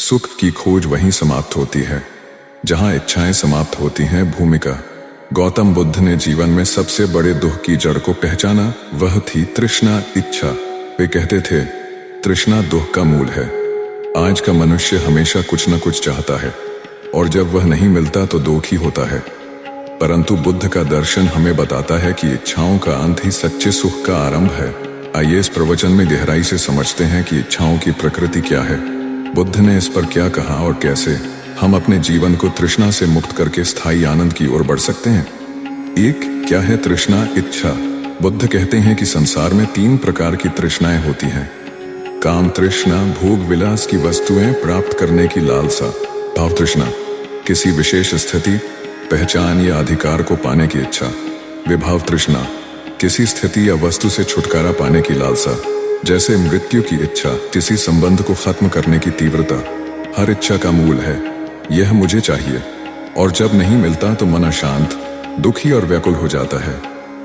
सुख की खोज वहीं समाप्त होती है जहां इच्छाएं समाप्त होती हैं। भूमिका। गौतम बुद्ध ने जीवन में सबसे बड़े दुख की जड़ को पहचाना, वह थी तृष्णा, इच्छा। वे कहते थे, तृष्णा दुख का मूल है। आज का मनुष्य हमेशा कुछ न कुछ चाहता है और जब वह नहीं मिलता तो दुख ही होता है। परंतु बुद्ध का दर्शन हमें बताता है कि इच्छाओं का अंत ही सच्चे सुख का आरंभ है। आइए इस प्रवचन में गहराई से समझते हैं कि इच्छाओं की प्रकृति क्या है, बुद्ध ने इस पर क्या कहा और कैसे हम अपने जीवन को तृष्णा से मुक्त करके स्थायी आनंद की ओर बढ़ सकते हैं। एक, क्या है तृष्णा, इच्छा? बुद्ध कहते हैं कि संसार में 3 प्रकार की तृष्णाएं होती हैं। काम तृष्णा, भोग विलास की वस्तुएं प्राप्त करने की लालसा। भाव तृष्णा, किसी विशेष स्थिति, पहचान या अधिकार को पाने की इच्छा। विभाव तृष्णा, किसी स्थिति या वस्तु से छुटकारा पाने की लालसा, जैसे मृत्यु की इच्छा, किसी संबंध को खत्म करने की तीव्रता। हर इच्छा का मूल है, यह मुझे चाहिए, और जब नहीं मिलता तो मन अशांत, दुखी और व्याकुल हो जाता है।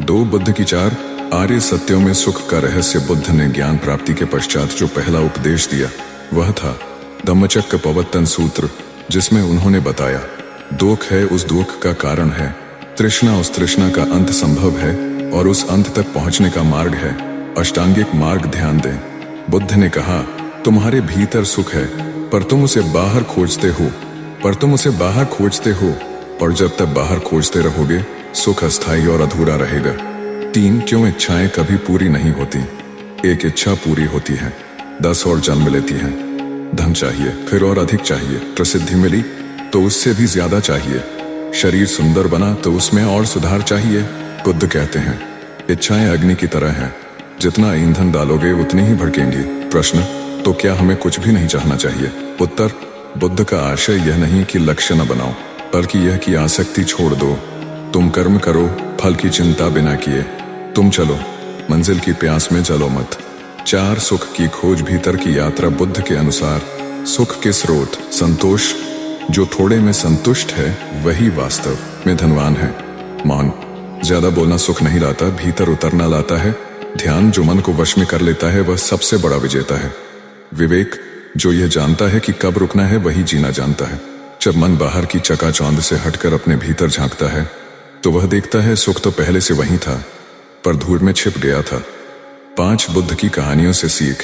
2 बुद्ध की 4 आर्य सत्यों में सुख का रहस्य। बुद्ध ने ज्ञान प्राप्ति के पश्चात जो पहला उपदेश दिया वह था धम्मचक्कपवत्तन सूत्र, जिसमें उन्होंने बताया, दुख है उस दुख का कारण है, तृष्णा उस तृष्णा का अंत संभव है और उस अंत तक पहुंचने का मार्ग है, अष्टांगिक मार्ग। ध्यान दें, बुद्ध ने कहा, तुम्हारे भीतर सुख है पर तुम उसे बाहर खोजते हो, और जब तक बाहर खोजते रहोगे सुख अस्थायी और अधूरा रहेगा। 3, क्यों इच्छाएं कभी पूरी नहीं होती? 1 इच्छा पूरी होती है, 10 और जन्म लेती है। धन चाहिए, फिर और अधिक चाहिए। प्रसिद्धि मिली तो उससे भी ज्यादा चाहिए। शरीर सुंदर बना तो उसमें और सुधार चाहिए। बुद्ध कहते हैं, इच्छाएं अग्नि की तरह हैं, जितना ईंधन डालोगे उतनी ही भड़केंगी। प्रश्न, तो क्या हमें कुछ भी नहीं चाहना चाहिए? उत्तर, बुद्ध का आशय यह नहीं कि लक्ष्य न बनाओ, बल्कि यह कि आसक्ति छोड़ दो। तुम कर्म करो, फल की चिंता बिना किए। तुम चलो, मंजिल की प्यास में चलो मत। 4 सुख की खोज, भीतर की यात्रा। बुद्ध के अनुसार सुख के स्रोत। संतोष, जो थोड़े में संतुष्ट है वही वास्तव में धनवान है। मौन, ज्यादा बोलना सुख नहीं लाता, भीतर उतरना लाता है। ध्यान, जो मन को वश में कर लेता है वह सबसे बड़ा विजेता है। विवेक, जो यह जानता है कि कब रुकना है वही जीना जानता है। जब मन बाहर की चकाचौंध से हटकर अपने भीतर झांकता है तो वह देखता है सुख तो पहले से वहीं था, पर धूल में छिप गया था। 5 बुद्ध की कहानियों से सीख।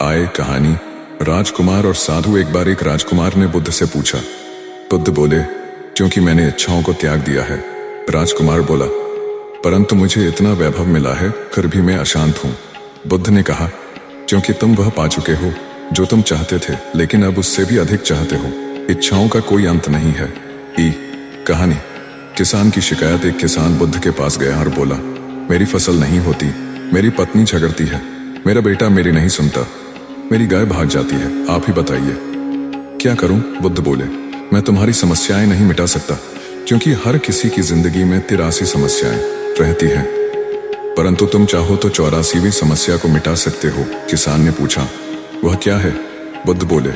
आए कहानी, राजकुमार और साधु। एक बार एक राजकुमार ने बुद्ध से पूछा। बुद्ध बोले, क्योंकि मैंने इच्छाओं को त्याग दिया है। राजकुमार बोला, परंतु मुझे इतना वैभव मिला है फिर भी मैं अशांत हूँ। बुद्ध ने कहा, क्योंकि तुम वह पा चुके हो जो तुम चाहते थे, लेकिन अब उससे भी अधिक चाहते हो। इच्छाओं का कोई अंत नहीं है। कहानी, किसान की शिकायत। एक किसान बुद्ध के पास गया और बोला, मेरी फसल नहीं होती, मेरी पत्नी झगड़ती है, मेरा बेटा मेरी नहीं सुनता, मेरी गाय भाग जाती है, आप ही बताइए क्या करूं? बुद्ध बोले, मैं तुम्हारी समस्याएं नहीं मिटा सकता, क्योंकि हर किसी की जिंदगी में 83 समस्याएं रहती हैं, परंतु तुम चाहो तो 84वीं समस्या को मिटा सकते हो। किसान ने पूछा, वह क्या है? बुद्ध बोले,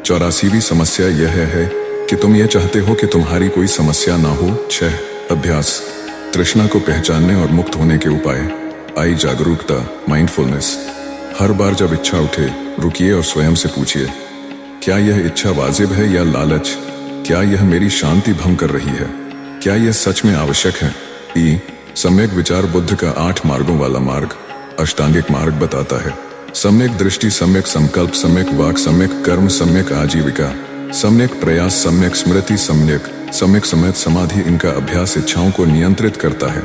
84वीं समस्या यह है कि तुम ये चाहते हो कि तुम्हारी कोई समस्या ना हो। 6 अभ्यास, तृष्णा को पहचानने और मुक्त होने के उपाय। आई जागरूकता, माइंडफुलनेस। हर बार जब इच्छा उठे रुकिए और स्वयं से पूछिए, क्या यह इच्छा वाजिब है या लालच? क्या यह मेरी शांति भंग कर रही है? क्या यह सच में आवश्यक है? सम्यक विचार, बुद्ध का 8 मार्गों वाला मार्ग, अष्टांगिक मार्ग बताता है। सम्यक दृष्टि, सम्यक संकल्प, सम्यक वाक, सम्यक कर्म, सम्यक आजीविका, सम्यक प्रयास, सम्यक स्मृति, सम्यक समय समाधि। इनका अभ्यास इच्छाओं को नियंत्रित करता है।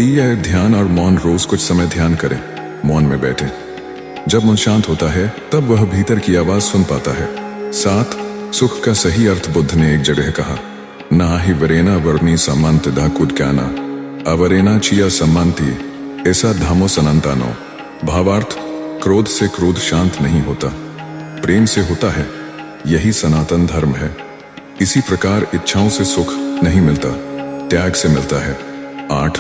यह ध्यान और मौन। रोज कुछ समय ध्यान करें, मौन में बैठे। जब मन शांत होता है तब वह भीतर की आवाज सुन पाता है। 7 सुख का सही अर्थ। बुद्ध ने एक जगह कहा, ना ही वरेना वर्णी सम्मंत दा कुदकाना अवरेना चिया सम्मंती ऐसा धामो सनंतानो। भावार्थ, क्रोध से क्रोध शांत नहीं होता, प्रेम से होता है, यही सनातन धर्म है। इसी प्रकार इच्छाओं से सुख नहीं मिलता, त्याग से मिलता है। 8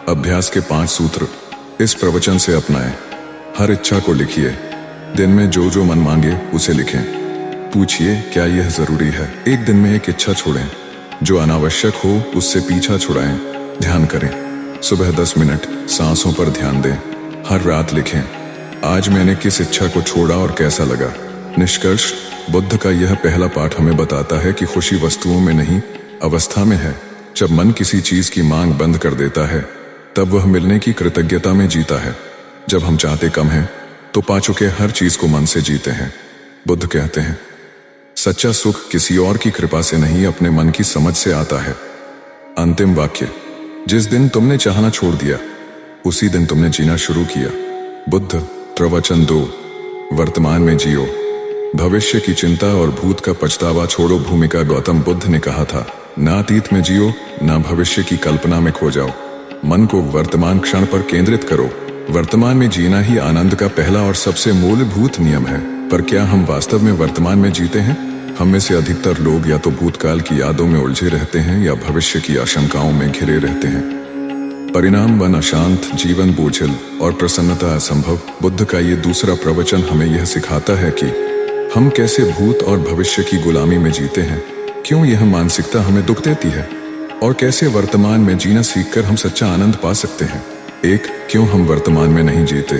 अभ्यास के 5 सूत्र इस प्रवचन से अपनाएं। हर इच्छा को लिखिए, दिन में जो जो मन मांगे उसे लिखें। पूछिए, क्या यह जरूरी है? एक दिन में एक इच्छा छोड़ें, जो अनावश्यक हो उससे पीछा छुड़ाएं। ध्यान करें, सुबह 10 मिनट सांसों पर ध्यान दें। हर रात लिखें, आज मैंने किस इच्छा को छोड़ा और कैसा लगा। निष्कर्ष, बुद्ध का यह पहला पाठ हमें बताता है कि खुशी वस्तुओं में नहीं, अवस्था में है। जब मन किसी चीज की मांग बंद कर देता है, तब वह मिलने की कृतज्ञता में जीता है। जब हम चाहते कम हैं, तो पा चुके हर चीज को मन से जीते हैं। बुद्ध कहते हैं, सच्चा सुख किसी और की कृपा से नहीं, अपने मन की समझ से आता है। अंतिम वाक्य, जिस दिन तुमने चाहना छोड़ दिया, उसी दिन तुमने जीना शुरू किया। बुद्ध प्रवचन 2, वर्तमान में जियो, भविष्य की चिंता और भूत का पछतावा छोड़ो। भूमिका गौतम बुद्ध ने कहा था, ना अतीत में जियो, ना भविष्य की कल्पना में खो जाओ। मन को वर्तमान क्षण पर केंद्रित करो। वर्तमान में जीना ही आनंद का पहला और सबसे मूलभूत नियम है। पर क्या हम वास्तव में वर्तमान में जीते हैं? हम में से अधिकतर लोग या तो भूतकाल की यादों में उलझे रहते हैं या भविष्य की आशंकाओं में घिरे रहते हैं। परिणाम वन अशांत, जीवन बोझिल और प्रसन्नता असंभव। बुद्ध का ये दूसरा प्रवचन हमें यह सिखाता है कि हम कैसे भूत और भविष्य की गुलामी में जीते हैं, क्यों यह मानसिकता हमें दुख देती है, और कैसे वर्तमान में जीना सीखकर हम सच्चा आनंद पा सकते हैं। 1. क्यों हम वर्तमान में नहीं जीते?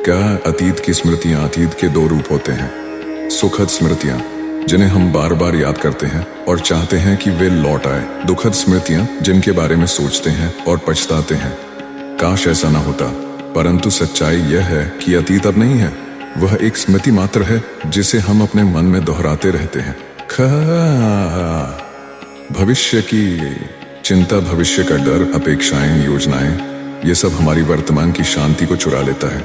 क्या अतीत की स्मृतियां? अतीत के 2 रूप होते हैं, सुखद स्मृतियां जिन्हें हम बार बार याद करते हैं और चाहते हैं कि वे लौट आए, दुखद स्मृतियां जिनके बारे में सोचते हैं और पछताते हैं, काश ऐसा ना होता। परंतु सच्चाई यह है कि अतीत अब नहीं है, वह एक स्मृति मात्र है जिसे हम अपने मन में दोहराते रहते हैं। भविष्य की चिंता, भविष्य का डर, अपेक्षाएं, योजनाएं, ये सब हमारी वर्तमान की शांति को चुरा लेता है।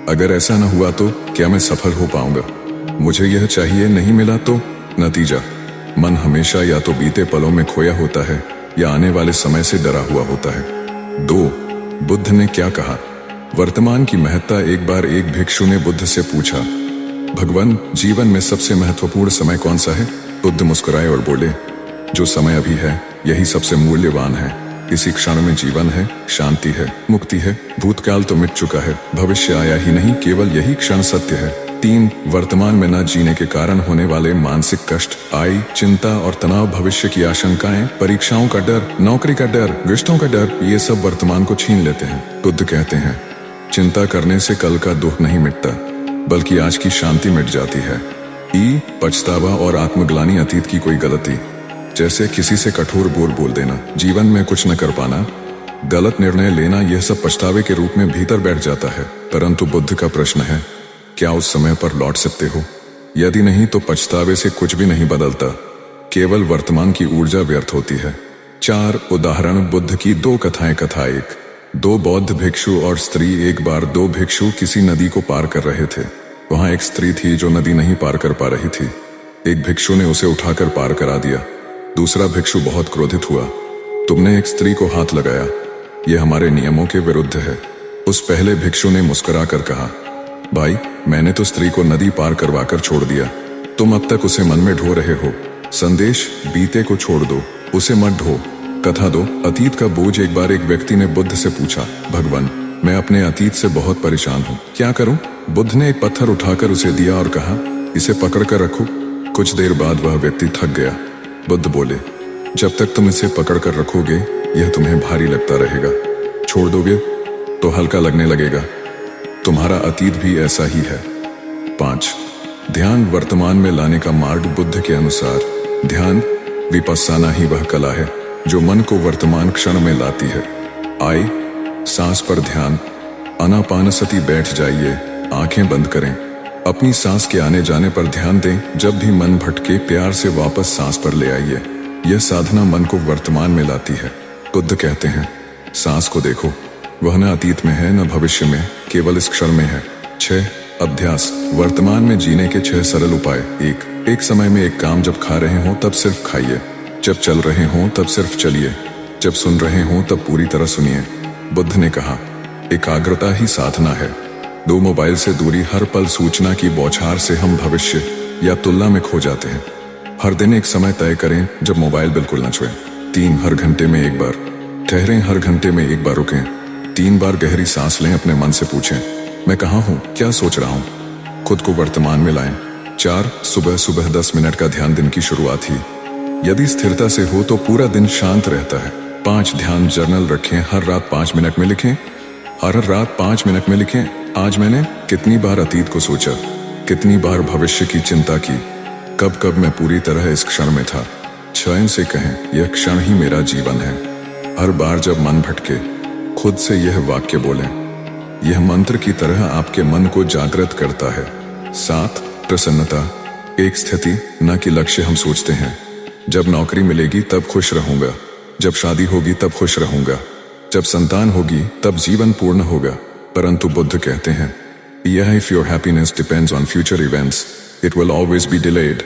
अगर ऐसा न हुआ तो क्या मैं सफल हो पाऊंगा? मुझे यह चाहिए, नहीं मिला तो? नतीजा, मन हमेशा या तो बीते पलों में खोया होता है या आने वाले समय से डरा हुआ होता है। 2. बुद्ध ने क्या कहा? वर्तमान की महत्ता। एक बार एक भिक्षु ने बुद्ध से पूछा, भगवान, जीवन में सबसे महत्वपूर्ण समय कौन सा है? बुद्ध मुस्कुराए और बोले, जो समय अभी है यही सबसे मूल्यवान है। इसी क्षण में जीवन है, शांति है, मुक्ति है। भूतकाल तो मिट चुका है, भविष्य आया ही नहीं, केवल यही क्षण सत्य है। 3. वर्तमान में न जीने के कारण होने वाले मानसिक कष्ट, आय, चिंता और तनाव, भविष्य की आशंकाएं, परीक्षाओं का डर, नौकरी का डर, रिश्तों का डर, ये सब वर्तमान को छीन लेते हैं। बुद्ध कहते हैं, चिंता करने से कल का दुख नहीं मिटता, बल्कि आज की शांति मिट जाती है। पछतावा और आत्मग्लानि, अतीत की कोई गलती, जैसे किसी से कठोर बोल देना, जीवन में कुछ न कर पाना, गलत निर्णय लेना, यह सब पछतावे के रूप में भीतर बैठ जाता है। परंतु बुद्ध का प्रश्न है, क्या उस समय पर लौट सकते हो? यदि नहीं तो पछतावे से कुछ भी नहीं बदलता, केवल वर्तमान की ऊर्जा व्यर्थ होती है। 4. उदाहरण, बुद्ध की 2 कथाएं। कथा 1, 2 बौद्ध भिक्षु और स्त्री। एक बार 2 भिक्षु किसी नदी को पार कर रहे थे। वहां एक स्त्री थी जो नदी नहीं पार कर पा रही थी। एक भिक्षु ने उसे उठाकर पार करा दिया। दूसरा भिक्षु बहुत क्रोधित हुआ, तुमने एक स्त्री को हाथ लगाया, यह हमारे नियमों के विरुद्ध है। उस पहले भिक्षु ने मुस्कुराकर कहा, भाई, मैंने तो स्त्री को नदी पार करवाकर छोड़ दिया, तुम अब तक उसे मन में ढो रहे हो। संदेश, बीते को छोड़ दो, उसे मत ढो। कथा 2, अतीत का बोझ। एक बार एक व्यक्ति ने बुद्ध से पूछा, भगवान, मैं अपने अतीत से बहुत परेशान हूँ, क्या करूँ? बुद्ध ने एक पत्थर उठाकर उसे दिया और कहा, इसे पकड़ कर रखो। कुछ देर बाद वह व्यक्ति थक गया। बुद्ध बोले, जब तक तुम इसे पकड़ कर रखोगे यह तुम्हें भारी लगता रहेगा, छोड़ दोगे तो हल्का लगने लगेगा। तुम्हारा अतीत भी ऐसा ही है। 5. ध्यान, वर्तमान में लाने का मार्ग। बुद्ध के अनुसार ध्यान, विपस्साना ही वह कला है जो मन को वर्तमान क्षण में लाती है। आय, सांस पर ध्यान, आनापानसति। बैठ जाइए, आंखें बंद करें, अपनी सांस के आने जाने पर ध्यान दें। जब भी मन भटके, प्यार से वापस सांस पर ले आइए। यह साधना मन को वर्तमान में लाती है। बुद्ध कहते हैं, सांस को देखो, वह न अतीत में है न भविष्य में, केवल इस क्षण में है। 6. अभ्यास, वर्तमान में जीने के 6 सरल उपाय। 1. एक समय में एक काम, जब खा रहे हों तब सिर्फ खाइए, जब चल रहे हों तब सिर्फ चलिए, जब सुन रहे हों तब पूरी तरह सुनिए। बुद्ध ने कहा, एकाग्रता ही साधना है। 2. मोबाइल से दूरी, हर पल सूचना की बौछार से हम भविष्य या तुलना में खो जाते हैं। हर दिन एक समय तय करें जब मोबाइल बिल्कुल न छुएं। 3. हर घंटे में एक बार ठहरें, हर घंटे में एक बार रुकें। 3 बार गहरी सांस लें, अपने मन से पूछें, मैं कहाँ हूँ, क्या सोच रहा हूँ। खुद को वर्तमान में लाएं। 4. सुबह सुबह 10 मिनट का ध्यान दिन की शुरुआत ही यदि स्थिरता से हो तो पूरा दिन शांत रहता है। 5. ध्यान जर्नल रखें, हर रात 5 मिनट में लिखें, हर रात 5 मिनट में लिखें, आज मैंने कितनी बार अतीत को सोचा, कितनी बार भविष्य की चिंता की, कब कब मैं पूरी तरह इस क्षण में था। चैन से कहें, यह क्षण ही मेरा जीवन है। हर बार जब मन भटके, खुद से यह वाक्य बोलें। यह मंत्र की तरह आपके मन को जागृत करता है। 7 प्रसन्नता, एक स्थिति न कि लक्ष्य। हम सोचते हैं जब नौकरी मिलेगी तब खुश रहूंगा, जब शादी होगी तब खुश रहूंगा, जब संतान होगी तब जीवन पूर्ण होगा। परंतु बुद्ध कहते हैं, यह if your happiness depends on future events, it will always be delayed।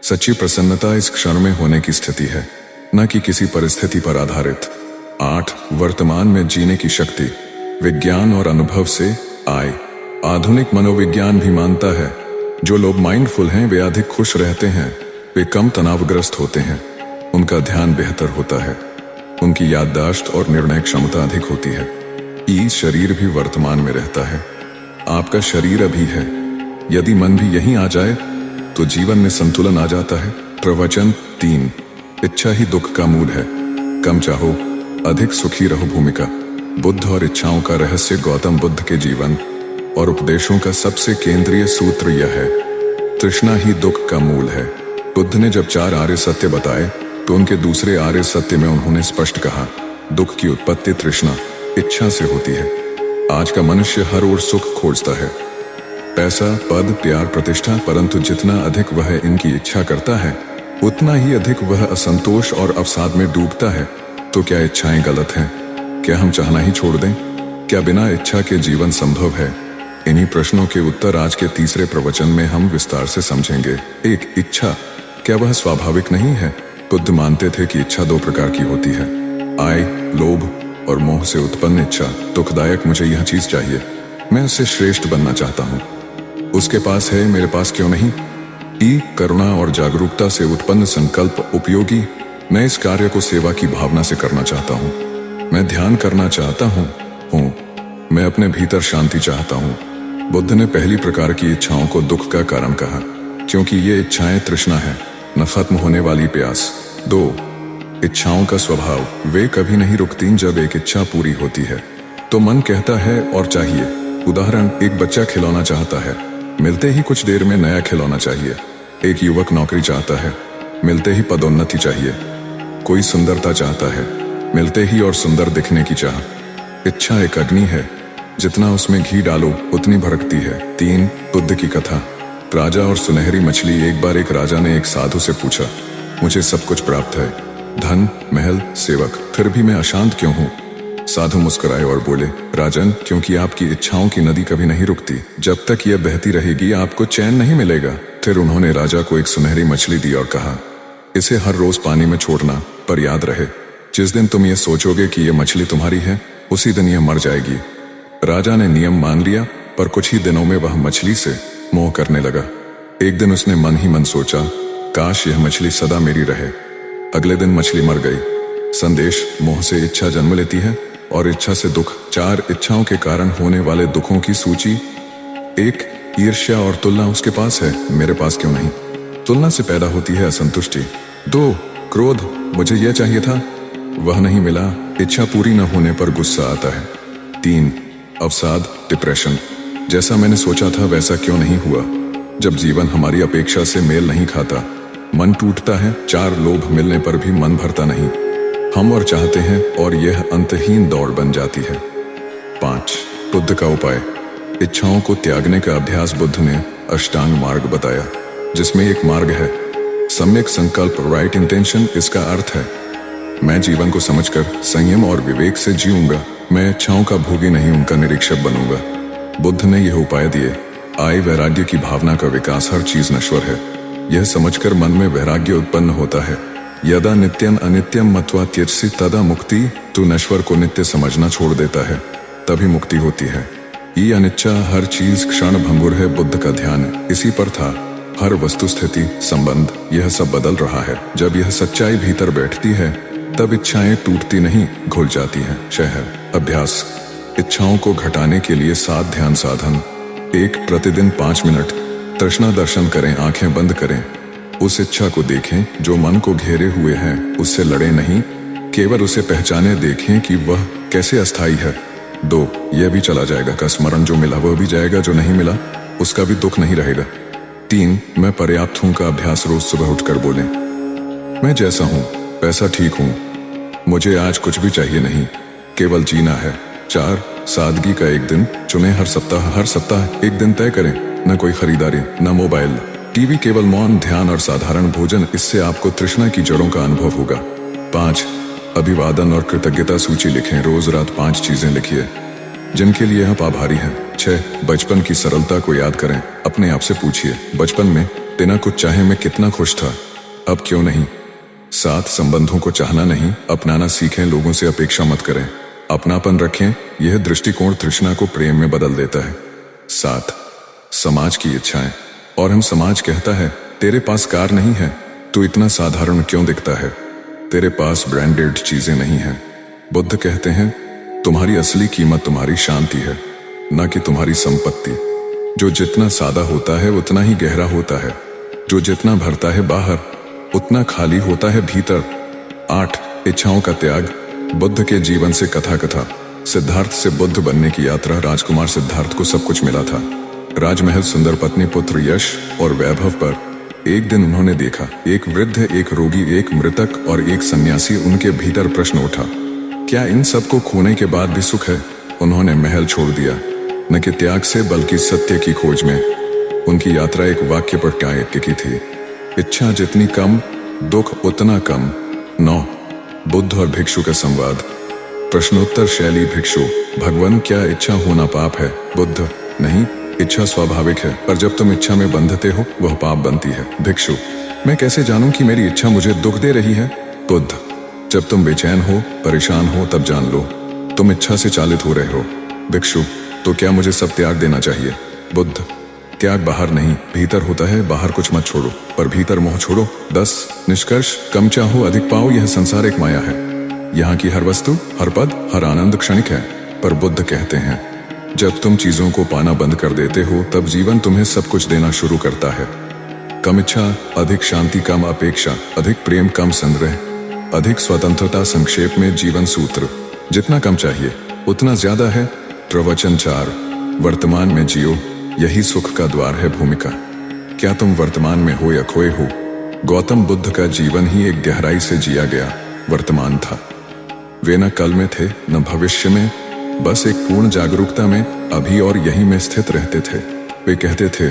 सच्ची प्रसन्नता इस क्षण में होने की स्थिति है, न कि किसी परिस्थिति पर आधारित। 8 वर्तमान में जीने की शक्ति, विज्ञान और अनुभव से आए। आधुनिक मनोविज्ञान भी मानता है जो लोग माइंडफुल हैं वे अधिक खुश रहते हैं, वे कम तनावग्रस्त होते हैं, उनका ध्यान बेहतर होता है, उनकी याददाश्त और निर्णय क्षमता अधिक होती है। शरीर भी वर्तमान में रहता है। आपका शरीर अभी है। यदि मन भी यहीं आ जाए तो जीवन में संतुलन आ जाता है। प्रवचन 3, इच्छा ही दुख का मूल है। कम चाहो, अधिक सुखी रहो। भूमिका, बुद्ध और इच्छाओं का रहस्य। गौतम बुद्ध के जीवन और उपदेशों का सबसे केंद्रीय सूत्र यह है, तृष्णा ही दुख का मूल है। बुद्ध ने जब 4 आर्य सत्य बताए तो उनके दूसरे आर्य सत्य में उन्होंने स्पष्ट कहा, दुख की उत्पत्ति तृष्णा, इच्छा से होती है। आज का मनुष्य हर ओर सुख खोजता है, पैसा, पद, प्यार, प्रतिष्ठा, परंतु जितना अधिक वह इनकी इच्छा करता है उतना ही अधिक वह असंतोष और अवसाद में डूबता है। तो क्या इच्छाएं गलत हैं? क्या हम चाहना ही छोड़ दें? क्या बिना इच्छा के जीवन संभव है? इन्हीं प्रश्नों के उत्तर आज के तीसरे प्रवचन में हम विस्तार से समझेंगे। 1 इच्छा, क्या वह स्वाभाविक नहीं है? बुद्ध मानते थे कि इच्छा 2 प्रकार की होती है, आय, लोभ और मोह से उत्पन्न इच्छा। दुखदायक, मुझे यह चीज चाहिए, मैं उससे श्रेष्ठ बनना चाहता हूँ, उसके पास है, मेरे पास क्यों नहीं? करुणा और जागरूकता से उत्पन्न संकल्प, उपयोगी, मैं इस कार्य को सेवा की भावना से करना चाहता हूँ, मैं ध्यान करना चाहता हूँ, मैं अपने भीतर शांति चाहता हूँ। बुद्ध ने पहली प्रकार की इच्छाओं को दुख का कारण कहा, क्योंकि ये इच्छाएं तृष्णा है, न खत्म होने वाली प्यास। 2 इच्छाओं का स्वभाव, वे कभी नहीं रुकती। जब एक इच्छा पूरी होती है तो मन कहता है और चाहिए। उदाहरण, एक बच्चा खिलौना चाहता है, मिलते ही कुछ देर में नया खिलौना चाहिए। एक युवक नौकरी चाहता है, मिलते ही पदोन्नति चाहिए। कोई सुंदरता चाहता है, मिलते ही और सुंदर दिखने की चाह। इच्छा एक अग्नि है, जितना उसमें घी डालो उतनी भड़कती है। 3 बुद्ध की कथा, राजा और सुनहरी मछली। एक बार एक राजा ने एक साधु से पूछा, मुझे सब कुछ प्राप्त है, धन, महल, सेवक, फिर भी मैं अशांत क्यों हूँ? साधु मुस्कुराए और बोले, राजन, क्योंकि आपकी इच्छाओं की नदी कभी नहीं रुकती। जब तक यह बहती रहेगी आपको चैन नहीं मिलेगा। फिर उन्होंने राजा को एक सुनहरी मछली दी और कहा, इसे हर रोज पानी में छोड़ना, पर याद रहे जिस दिन तुम ये सोचोगे कि यह मछली तुम्हारी है उसी दिन यह मर जाएगी। राजा ने नियम मान लिया, पर कुछ ही दिनों में वह मछली से मोह करने लगा। एक दिन उसने मन ही मन सोचा, काश यह मछली सदा मेरी रहे। अगले दिन मछली मर गई। संदेश, मोह से इच्छा जन्म लेती है और इच्छा से दुख। 4 इच्छाओं के कारण होने वाले दुखों की सूची। 1 ईर्ष्या और तुलना, उसके पास है, मेरे पास क्यों नहीं? तुलना से पैदा होती है असंतुष्टि। 2 क्रोध, मुझे यह चाहिए था, वह नहीं मिला, इच्छा पूरी न होने पर गुस्सा आता है। 3 अवसाद, डिप्रेशन, जैसा मैंने सोचा था वैसा क्यों नहीं हुआ? जब जीवन हमारी अपेक्षा से मेल नहीं खाता मन टूटता है। 4 लोभ, मिलने पर भी मन भरता नहीं, हम और चाहते हैं और यह अंतहीन दौड़ बन जाती है। 5 बुद्ध का उपाय, इच्छाओं को त्यागने का अभ्यास। बुद्ध ने अष्टांग मार्ग बताया, जिसमें एक मार्ग है सम्यक संकल्प, राइट इंटेंशन। इसका अर्थ है, मैं जीवन को समझकर संयम और विवेक से जीऊंगा, मैं इच्छाओं का भोगी नहीं उनका निरीक्षक बनूंगा। बुद्ध ने यह उपाय दिए। आय, वैराग्य की भावना का विकास, हर चीज नश्वर है, यह समझकर मन में वैराग्य उत्पन्न होता है। यदा नित्यं अनित्यं मत्वा त्यजसि तदा मुक्ति, तू नश्वर को नित्य समझना छोड़ देता है तभी मुक्ति होती है। ये अनिच्छा, हर चीज क्षण भंगुर है। बुद्ध का ध्यान इसी पर था, हर वस्तु, स्थिति, संबंध, यह सब बदल रहा है। जब यह सच्चाई भीतर बैठती है तब इच्छाएं टूटती नहीं, घुल जाती हैं। शहर अभ्यास, इच्छाओं को घटाने के लिए 7 ध्यान साधन। 1 प्रतिदिन 5 मिनट तृष्णा दर्शन करें, आंखें बंद करें, उस इच्छा को देखें जो मन को घेरे हुए है, उससे लड़े नहीं, केवल उसे पहचाने, देखें कि वह कैसे अस्थायी है। 2 यह भी चला जाएगा का स्मरण, जो मिला वह भी जाएगा, जो नहीं मिला उसका भी दुख नहीं रहेगा। 3 मैं पर्याप्त हूं का अभ्यास रोज सुबह उठकर बोलें। मैं जैसा हूं वैसा ठीक हूं, मुझे आज कुछ भी चाहिए नहीं, केवल जीना है। 4 सादगी का एक दिन चुने, हर सप्ताह एक दिन तय करें। न कोई खरीदारी, न मोबाइल, टीवी, केवल मौन, ध्यान और साधारण भोजन। इससे आपको तृष्णा की जड़ों का अनुभव होगा। 5 अभिवादन और कृतज्ञता सूची लिखें। रोज रात 5 चीजें लिखिए जिनके लिए आप आभारी हैं। 6 बचपन की सरलता को याद करें। अपने आप से पूछिए, बचपन में बिना कुछ चाहे मैं कितना खुश था, अब क्यों नहीं। 7 संबंधों को चाहना नहीं, अपनाना सीखें। लोगों से अपेक्षा मत करें, अपनापन रखें। यह दृष्टिकोण तृष्णा को प्रेम में बदल देता है। 7 समाज की इच्छाएं। और हम समाज कहता है, तेरे पास कार नहीं है, तू इतना साधारण क्यों दिखता है, तेरे पास ब्रांडेड चीजें नहीं हैं। बुद्ध कहते हैं, तुम्हारी असली कीमत तुम्हारी शांति है, न कि तुम्हारी संपत्ति। जो जितना सादा होता है उतना ही गहरा होता है, जो जितना भरता है बाहर उतना खाली होता है भीतर। 8 इच्छाओं का त्याग। बुद्ध के जीवन से कथा। सिद्धार्थ से बुद्ध बनने की यात्रा। राजकुमार सिद्धार्थ को सब कुछ मिला था, राजमहल, सुंदर पत्नी, पुत्र, यश और वैभव। पर एक दिन उन्होंने देखा, एक वृद्ध, एक रोगी, एक मृतक और एक सन्यासी। उनके भीतर प्रश्न उठा, क्या इन सबको खोने के बाद भी सुख है। उन्होंने महल छोड़ दिया, न कि त्याग से बल्कि सत्य की खोज में। उनकी यात्रा एक वाक्य पर टिकी थी, इच्छा जितनी कम दुख उतना कम। 9 बुद्ध और भिक्षु का संवाद। प्रश्नोत्तर शैली। भिक्षु, भगवान क्या इच्छा होना पाप है। बुद्ध, नहीं, इच्छा स्वाभाविक है, पर जब तुम इच्छा में बंधते हो वह पाप बनती है। भिक्षु, मैं कैसे जानूं कि मेरी इच्छा मुझे दुख दे रही है। बुद्ध, जब तुम बेचैन हो, परेशान हो, तब जान लो तुम इच्छा से चालित हो रहे हो। भिक्षु, तो क्या मुझे सब त्याग देना चाहिए। बुद्ध, त्याग बाहर नहीं भीतर होता है, बाहर कुछ मत छोड़ो पर भीतर मोह छोड़ो। 10 निष्कर्ष। कम चाहो अधिक पाओ, यह संसार एक माया है। यहाँ की हर वस्तु, हर पद, हर आनंद क्षणिक है। पर बुद्ध कहते हैं, जब तुम चीजों को पाना बंद कर देते हो तब जीवन तुम्हें सब कुछ देना शुरू करता है। कम इच्छा, अधिक शांति, कम अपेक्षा, अधिक प्रेम, कम संग्रह, अधिक स्वतंत्रता। संक्षेप में जीवन सूत्र, जितना कम चाहिए उतना ज्यादा है। प्रवचन 4 वर्तमान में जियो, यही सुख का द्वार है। भूमिका, क्या तुम वर्तमान में हो या खोए हो। गौतम बुद्ध का जीवन ही एक गहराई से जिया गया वर्तमान था। वे न कल में थे न भविष्य में, बस एक पूर्ण जागरूकता में अभी और यहीं में स्थित रहते थे। वे कहते थे,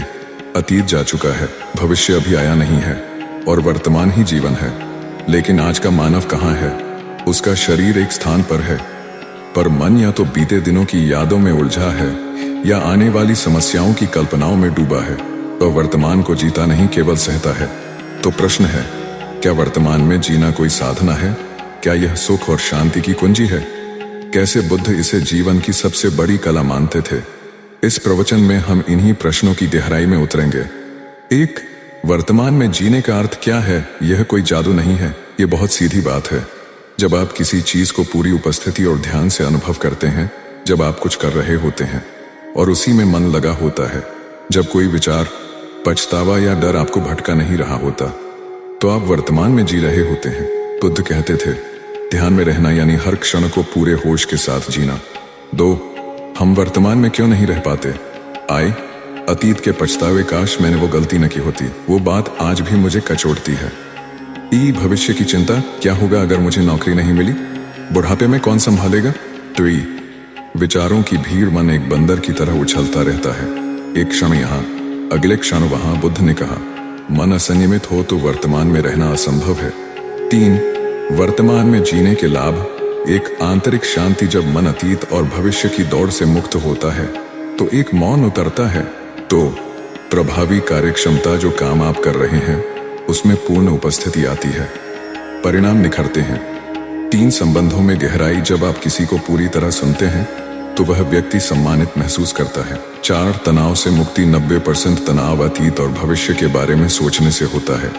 अतीत जा चुका है, भविष्य अभी आया नहीं है और वर्तमान ही जीवन है। लेकिन आज का मानव कहाँ है। उसका शरीर एक स्थान पर है, पर मन या तो बीते दिनों की यादों में उलझा है या आने वाली समस्याओं की कल्पनाओं में डूबा है। तो वर्तमान को जीता नहीं, केवल सहता है। तो प्रश्न है, क्या वर्तमान में जीना कोई साधना है। क्या यह सुख और शांति की कुंजी है। कैसे बुद्ध इसे जीवन की सबसे बड़ी कला मानते थे। इस प्रवचन में हम इन्हीं प्रश्नों की गहराई में उतरेंगे। 1 वर्तमान में जीने का अर्थ क्या है। यह कोई जादू नहीं है, यह बहुत सीधी बात है। जब आप किसी चीज को पूरी उपस्थिति और ध्यान से अनुभव करते हैं, जब आप कुछ कर रहे होते हैं और उसी में मन लगा होता है, जब कोई विचार, पछतावा या डर आपको भटका नहीं रहा होता, तो आप वर्तमान में जी रहे होते हैं। बुद्ध कहते थे, ध्यान में रहना यानी हर क्षण को पूरे होश के साथ जीना। 2 हम वर्तमान में क्यों नहीं रह पाते। अतीत के पछतावे, काश मैंने वो गलती न की होती, वो बात आज भी मुझे कचोटती है। भविष्य की चिंता, क्या होगा अगर मुझे नौकरी नहीं मिली, बुढ़ापे में कौन संभालेगा। 3 विचारों की भीड़, मन एक बंदर की तरह उछलता रहता है, एक क्षण यहाँ अगले क्षण वहां। बुद्ध ने कहा, मन असंयमित हो तो वर्तमान में रहना असंभव है। 3 वर्तमान में जीने के लाभ। एक आंतरिक शांति, जब मन अतीत और भविष्य की दौड़ से मुक्त होता है तो एक मौन उतरता है, तो प्रभावी कार्यक्षमता, जो काम आप कर रहे हैं उसमें पूर्ण उपस्थिति आती है, परिणाम निखरते हैं। 3 संबंधों में गहराई, जब आप किसी को पूरी तरह सुनते हैं तो वह व्यक्ति सम्मानित महसूस करता है। 4 तनाव से मुक्ति, 90% तनाव अतीत और भविष्य के बारे में सोचने से होता है।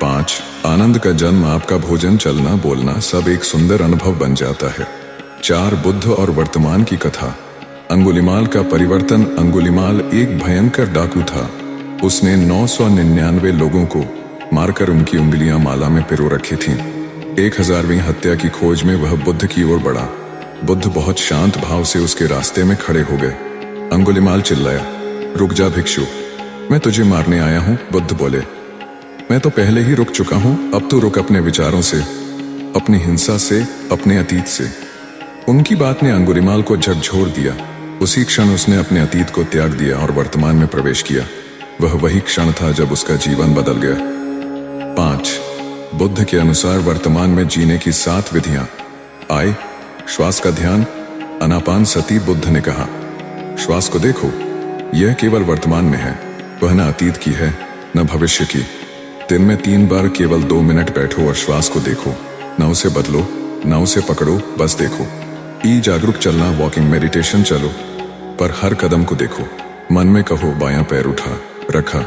5 आनंद का जन्म, आपका भोजन, चलना, बोलना सब एक सुंदर अनुभव बन जाता है। 4 बुद्ध और वर्तमान की कथा। अंगुलिमाल का परिवर्तन। अंगुलिमाल एक भयंकर डाकू था। उसने 999 लोगों को मारकर उनकी उंगलियां माला में पिरो रखी थीं। 1000वीं हत्या की खोज में वह बुद्ध की ओर बढ़ा। बुद्ध बहुत शांत भाव से उसके रास्ते में खड़े हो गए। अंगुलिमाल चिल्लाया, रुक जा भिक्षु, मैं तुझे मारने आया हूं, बुद्ध बोले। मैं तो पहले ही रुक चुका हूं, अब तू रुक अपने विचारों से, अपनी हिंसा से, अपने अतीत से। उनकी बात ने अंगुलिमाल को झकझोर दिया। उसी क्षण उसने अपने अतीत को त्याग दिया और वर्तमान में प्रवेश किया। वह वही क्षण था जब उसका जीवन बदल गया। 5. बुद्ध के अनुसार वर्तमान में जीने की 7 विधियां। आय, श्वास का ध्यान, आनापान सती। बुद्ध ने कहा, श्वास को देखो, यह केवल वर्तमान में है, वह न अतीत की है न भविष्य की। दिन में 3 बार केवल 2 मिनट बैठो और श्वास को देखो, न उसे बदलो न उसे पकड़ो, बस देखो। जागरूक चलना, वॉकिंग मेडिटेशन चलो, पर हर कदम को देखो। मन में कहो, बायां पैर उठा रखा,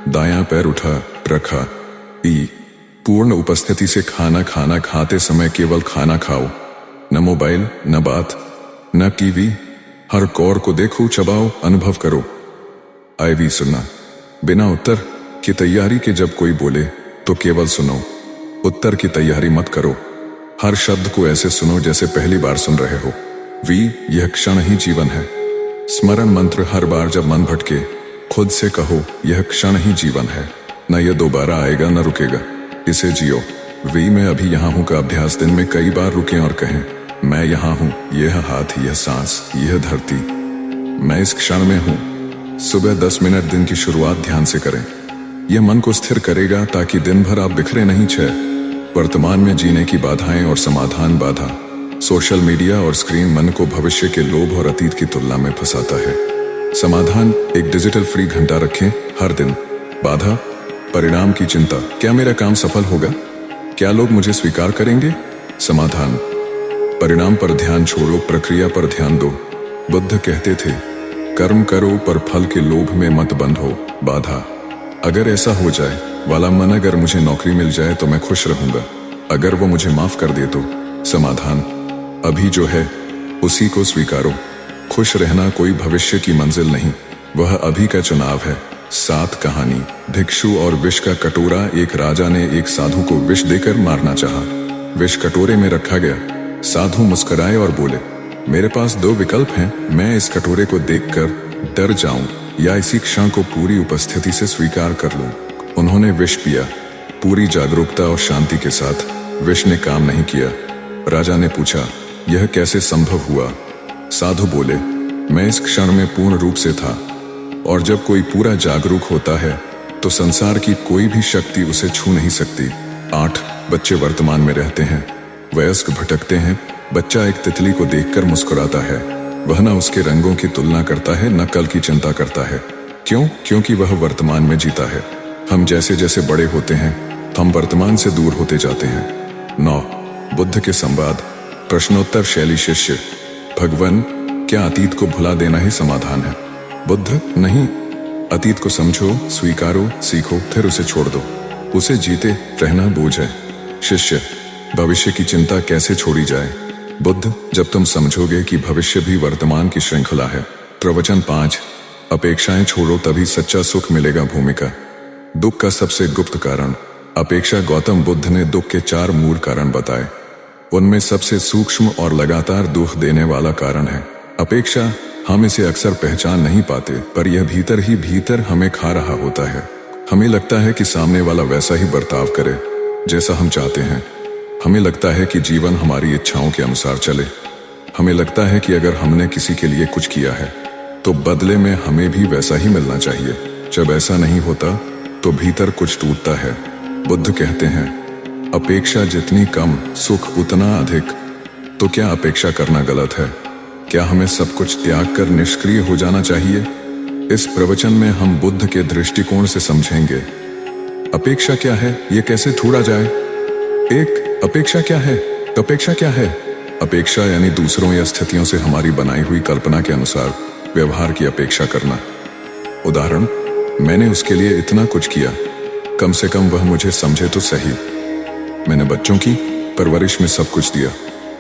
दायां पैर उठा रखा। पूर्ण उपस्थिति से खाना खाना, खाते समय केवल खाना खाओ, न मोबाइल न बात न टीवी। हर कौर को देखो, चबाओ, अनुभव करो। IV सुनना, बिना उत्तर की तैयारी के जब कोई बोले तो केवल सुनो, उत्तर की तैयारी मत करो। हर शब्द को ऐसे सुनो जैसे पहली बार सुन रहे हो। यह क्षण ही जीवन है। स्मरण मंत्र, हर बार जब मन भटके खुद से कहो, यह क्षण ही जीवन है, न यह दोबारा आएगा न रुकेगा, इसे जियो। मैं अभी यहाँ हूँ का अभ्यास दिन में कई बार रुकें और कहें, मैं यहाँ हूँ, यह हाथ, यह सांस, यह धरती, मैं इस क्षण में हूँ। सुबह 10 मिनट दिन की शुरुआत ध्यान से करें। यह मन को स्थिर करेगा ताकि दिन भर आप बिखरे नहीं। 6. वर्तमान में जीने की बाधाएं और समाधान। बाधा, सोशल मीडिया और स्क्रीन मन को भविष्य के लोभ और अतीत की तुलना में फंसाता है। समाधान, एक डिजिटल फ्री घंटा रखें हर दिन। बाधा, परिणाम की चिंता, क्या मेरा काम सफल होगा, क्या लोग मुझे स्वीकार करेंगे। समाधान, परिणाम पर ध्यान छोड़ो, प्रक्रिया पर ध्यान दो। बुद्ध कहते थे, कर्म करो पर फल के लोभ में मत बंधो। बाधा, अगर ऐसा हो जाए वाला मन, अगर मुझे नौकरी मिल जाए तो मैं खुश रहूंगा, अगर वो मुझे माफ कर दे तो। समाधान, अभी जो है उसी को स्वीकारो। खुश रहना कोई भविष्य की मंजिल नहीं, वह अभी का चुनाव है। 7. कहानी, भिक्षु और विष का कटोरा। एक राजा ने एक साधु को विष देकर मारना चाहा। विष कटोरे में रखा गया। साधु मुस्कुराए और बोले, मेरे पास 2 विकल्प हैं, मैं इस कटोरे को देखकर डर जाऊं या इसी क्षण को पूरी उपस्थिति से स्वीकार कर लूं। उन्होंने विष पिया, पूरी जागरूकता और शांति के साथ। विष ने काम नहीं किया। राजा ने पूछा, यह कैसे संभव हुआ। साधु बोले, मैं इस क्षण में पूर्ण रूप से था, और जब कोई पूरा जागरूक होता है तो संसार की कोई भी शक्ति उसे छू नहीं सकती। 8. बच्चे वर्तमान में रहते हैं, वयस्क भटकते हैं। बच्चा एक तितली को देखकर मुस्कुराता है, वह न उसके रंगों की तुलना करता है न कल की चिंता करता है। क्यों? क्योंकि वह वर्तमान में जीता है। हम जैसे जैसे बड़े होते हैं हम वर्तमान से दूर होते जाते हैं। 9. बुद्ध के संवाद, प्रश्नोत्तर शैली। शिष्य, भगवान, क्या अतीत को भुला देना ही समाधान है। बुद्ध, नहीं, अतीत को समझो, स्वीकारो, सीखो, फिर उसे छोड़ दो। उसे जीते रहना बोझ है। शिष्य, भविष्य की चिंता कैसे छोड़ी जाए। बुद्ध, जब तुम समझोगे कि भविष्य भी वर्तमान की श्रृंखला है। प्रवचन 5. अपेक्षाएं छोड़ो तभी सच्चा सुख मिलेगा। भूमिका, दुख का सबसे गुप्त कारण। अपेक्षा, गौतम बुद्ध ने दुख के 4 मूल कारण बताए। उनमें सबसे सूक्ष्म और लगातार दुख देने वाला कारण है अपेक्षा। हम इसे अक्सर पहचान नहीं पाते, पर यह भीतर ही भीतर हमें खा रहा होता है। हमें लगता है कि सामने वाला वैसा ही बर्ताव करे जैसा हम चाहते हैं। हमें लगता है कि जीवन हमारी इच्छाओं के अनुसार चले। हमें लगता है कि अगर हमने किसी के लिए कुछ किया है तो बदले में हमें भी वैसा ही मिलना चाहिए। जब ऐसा नहीं होता तो भीतर कुछ टूटता है। बुद्ध कहते हैं, अपेक्षा जितनी कम, सुख उतना अधिक। तो क्या अपेक्षा करना गलत है? क्या हमें सब कुछ त्याग कर निष्क्रिय हो जाना चाहिए? इस प्रवचन में हम बुद्ध के दृष्टिकोण से समझेंगे अपेक्षा क्या है, ये कैसे छोड़ा जाए। 1. अपेक्षा क्या है? अपेक्षा क्या है? अपेक्षा यानी दूसरों या स्थितियों से हमारी बनाई हुई कल्पना के अनुसार व्यवहार की अपेक्षा करना। उदाहरण, मैंने उसके लिए इतना कुछ किया, कम से कम वह मुझे समझे तो सही। मैंने बच्चों की परवरिश में सब कुछ दिया,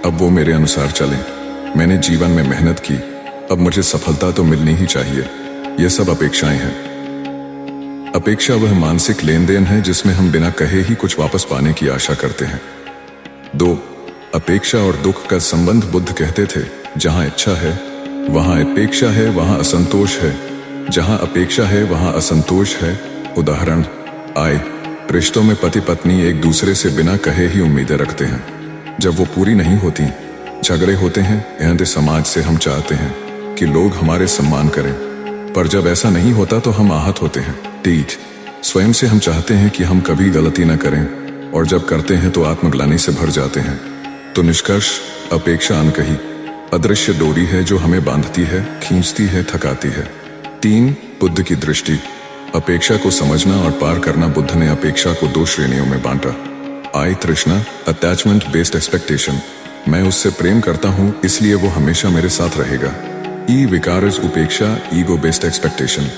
अब वो मेरे अनुसार चलें। मैंने जीवन में मेहनत की, अब मुझे सफलता तो मिलनी ही चाहिए। ये सब अपेक्षाएं हैं। अपेक्षा वह मानसिक लेन देन है जिसमें हम बिना कहे ही कुछ वापस पाने की आशा करते हैं। 2. अपेक्षा और दुख का संबंध। बुद्ध कहते थे, जहां इच्छा है वहां अपेक्षा है, वहां असंतोष है। जहाँ अपेक्षा है वहाँ असंतोष है। उदाहरण आय, रिश्तों में पति पत्नी एक दूसरे से बिना कहे ही उम्मीदें रखते हैं। जब वो पूरी नहीं होती, झगड़े होते हैं। यह समाज से हम चाहते हैं कि लोग हमारे सम्मान करें, पर जब ऐसा नहीं होता तो हम आहत होते हैं। ठीक स्वयं से हम चाहते हैं कि हम कभी गलती न करें, और जब करते हैं तो आत्मग्लानि से भर जाते हैं। तो निष्कर्ष, अपेक्षा अनकही अदृश्य डोरी है जो हमें बांधती है, खींचती है, थकाती है। 3 बुद्ध की दृष्टि। अपेक्षा को समझना और पार करना। बुद्ध ने अपेक्षा को 2 श्रेणियों में बांटा। आई तृष्णा, अटैचमेंट बेस्ड एक्सपेक्टेशन, मैं उससे प्रेम करता हूँ इसलिए वो हमेशा मेरे साथ रहेगा। ई विकारज उपेक्षा, ईगो बेस्ड एक्सपेक्टेशन,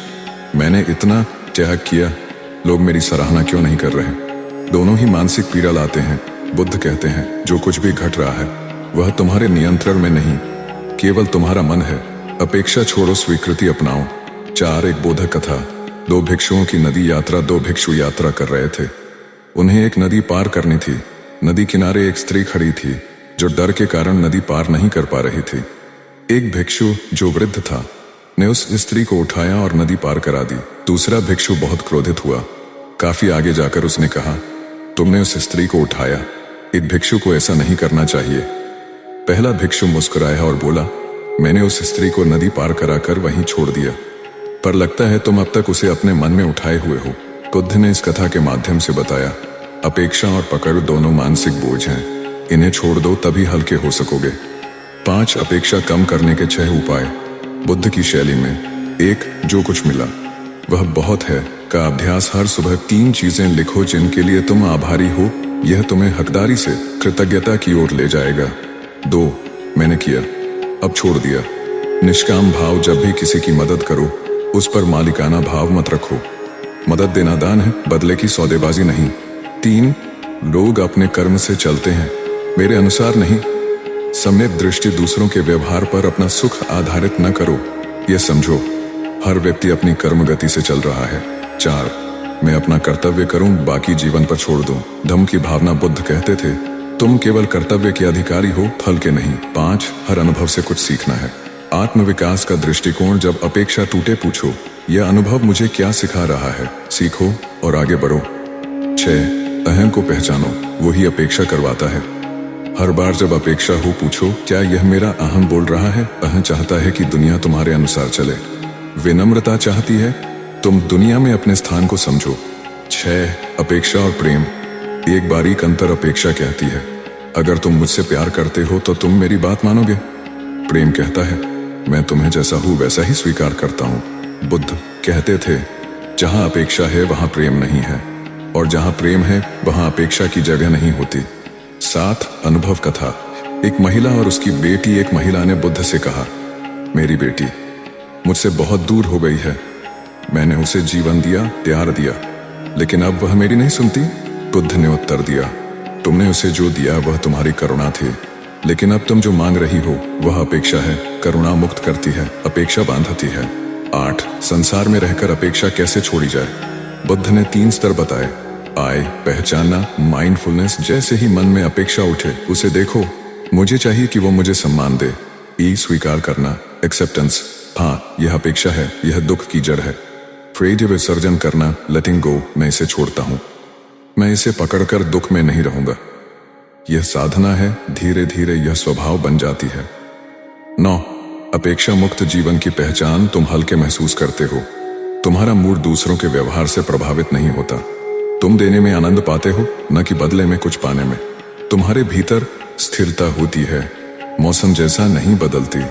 मैंने इतना त्याग किया, लोग मेरी सराहना क्यों नहीं कर रहे। दोनों ही मानसिक पीड़ा लाते हैं। बुद्ध कहते हैं जो कुछ भी घट रहा है वह तुम्हारे नियंत्रण में नहीं, केवल तुम्हारा मन है। अपेक्षा छोड़ो, स्वीकृति अपनाओ। 4 एक बोधक कथा। 2 भिक्षुओं की नदी यात्रा। 2 भिक्षु यात्रा कर रहे थे। उन्हें एक नदी पार करनी थी। नदी किनारे एक स्त्री खड़ी थी जो डर के कारण नदी पार नहीं कर पा रही थी। एक भिक्षु जो वृद्ध था ने उस स्त्री को उठाया और नदी पार करा दी। दूसरा भिक्षु बहुत क्रोधित हुआ। काफी आगे जाकर उसने कहा, तुमने उस स्त्री को उठाया, एक भिक्षु को ऐसा नहीं करना चाहिए। पहला भिक्षु मुस्कुराया और बोला, मैंने उस स्त्री को नदी पार कराकर वहीं छोड़ दिया, पर लगता है तुम अब तक उसे अपने मन में उठाए हुए हो। बुद्ध ने इस कथा के माध्यम से बताया, अपेक्षा और पकड़ दोनों मानसिक बोझ हैं, इन्हें छोड़ दो तभी हल्के हो सकोगे। 5 अपेक्षा कम करने के 6 उपाय बुद्ध की शैली में। 1 जो कुछ मिला वह बहुत है का अभ्यास। हर सुबह 3 चीजें लिखो जिनके लिए तुम आभारी हो, यह तुम्हें हकदारी से कृतज्ञता की ओर ले जाएगा। 2 मैंने किया, अब छोड़ दिया। निष्काम भाव, जब भी किसी की मदद करो उस पर मालिकाना भाव मत रखो। मदद देना दान है, बदले की सौदेबाजी नहीं। 3 लोग अपने कर्म से चलते हैं, मेरे अनुसार नहीं। सम्यक दृष्टि, दूसरों के व्यवहार पर अपना सुख आधारित न करो, यह समझो हर व्यक्ति अपनी कर्म गति से चल रहा है। 4 मैं अपना कर्तव्य करूं, बाकी जीवन पर छोड़ दूं। धम्म की भावना। बुद्ध कहते थे, तुम केवल कर्तव्य के अधिकारी हो, फल के नहीं। 5 हर अनुभव से कुछ सीखना है। आत्मविकास का दृष्टिकोण, जब अपेक्षा टूटे पूछो, यह अनुभव मुझे क्या सिखा रहा है, सीखो और आगे बढ़ो। 6 अहम को पहचानो, वही अपेक्षा करवाता है। हर बार जब अपेक्षा हो पूछो, क्या यह मेरा अहम बोल रहा है। अहम चाहता है कि दुनिया तुम्हारे अनुसार चले। विनम्रता चाहती है तुम दुनिया में अपने स्थान को समझो। 6 अपेक्षा और प्रेम। एक बारीक अंतर। अपेक्षा कहती है, अगर तुम मुझसे प्यार करते हो तो तुम मेरी बात मानोगे। प्रेम कहता है, मैं तुम्हें जैसा हूं वैसा ही स्वीकार करता हूं। बुद्ध कहते थे, जहां अपेक्षा है वहां प्रेम नहीं है, और जहां प्रेम है वहां अपेक्षा की जगह नहीं होती। 7 अनुभव कथा। एक महिला और उसकी बेटी। एक महिला ने बुद्ध से कहा, मेरी बेटी मुझसे बहुत दूर हो गई है, मैंने उसे जीवन दिया, प्यार दिया, लेकिन अब वह मेरी नहीं सुनती। बुद्ध ने उत्तर दिया, तुमने उसे जो दिया वह तुम्हारी करुणा थी, लेकिन अब तुम जो मांग रही हो वह अपेक्षा है। करुणा मुक्त करती है, अपेक्षा बांधती है। 8 संसार में रहकर अपेक्षा कैसे छोड़ी जाए। बुद्ध ने 3 स्तर बताए। आय, पहचानना, माइंडफुलनेस, जैसे ही मन में अपेक्षा उठे उसे देखो, मुझे चाहिए कि वो मुझे सम्मान दे। ई स्वीकार करना, एक्सेप्टेंस, हाँ यह अपेक्षा है, यह दुख की जड़ है। फ्रेज विसर्जन करना, लेटिंग गो, मैं इसे छोड़ता हूं, मैं इसे पकड़कर दुख में नहीं रहूंगा। यह साधना है, धीरे धीरे यह स्वभाव बन जाती है। 9 अपेक्षा मुक्त जीवन की पहचान। तुम हल्के महसूस करते हो, तुम्हारा मूड दूसरों के व्यवहार से प्रभावित नहीं होता, तुम देने में आनंद पाते हो, न कि बदले में कुछ पाने में। तुम्हारे भीतर स्थिरता होती है, मौसम जैसा नहीं बदलती।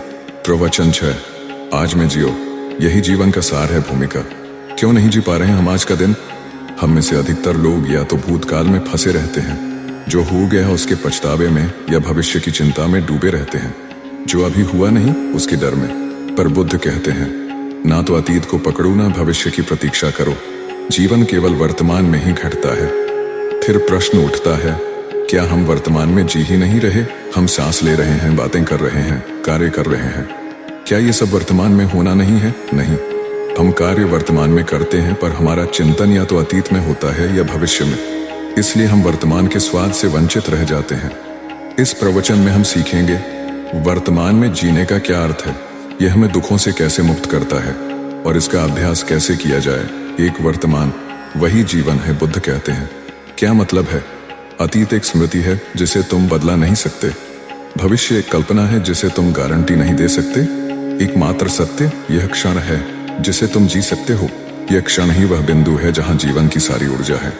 प्रवचन 6 आज में जियो, यही जीवन का सार है। भूमिका। क्यों नहीं जी पा रहे हैं हम आज का दिन। हम में से अधिकतर लोग या तो भूतकाल में फंसे रहते हैं, जो हो गया उसके पछतावे में, या भविष्य की चिंता में डूबे रहते हैं, जो अभी हुआ नहीं उसके डर में। पर बुद्ध कहते हैं, ना तो अतीत को पकड़ो ना भविष्य की प्रतीक्षा करो, जीवन केवल वर्तमान में ही घटता है। फिर प्रश्न उठता है, क्या हम वर्तमान में जी ही नहीं रहे। हम सांस ले रहे हैं, बातें कर रहे हैं, कार्य कर रहे हैं, क्या ये सब वर्तमान में होना नहीं है। नहीं, हम कार्य वर्तमान में करते हैं, पर हमारा चिंतन या तो अतीत में होता है या भविष्य में, इसलिए हम वर्तमान के स्वाद से वंचित रह जाते हैं। इस प्रवचन में हम सीखेंगे वर्तमान में जीने का क्या अर्थ है, यह हमें दुखों से कैसे मुक्त करता है, और इसका अभ्यास कैसे किया जाए? एक वर्तमान वही जीवन है, बुद्ध कहते हैं। क्या मतलब है? अतीत एक स्मृति है जिसे तुम बदला नहीं सकते। भविष्य एक कल्पना है जिसे तुम गारंटी नहीं दे सकते। एकमात्र सत्य यह क्षण है जिसे तुम जी सकते हो। यह क्षण ही वह बिंदु है जहां जीवन की सारी ऊर्जा है।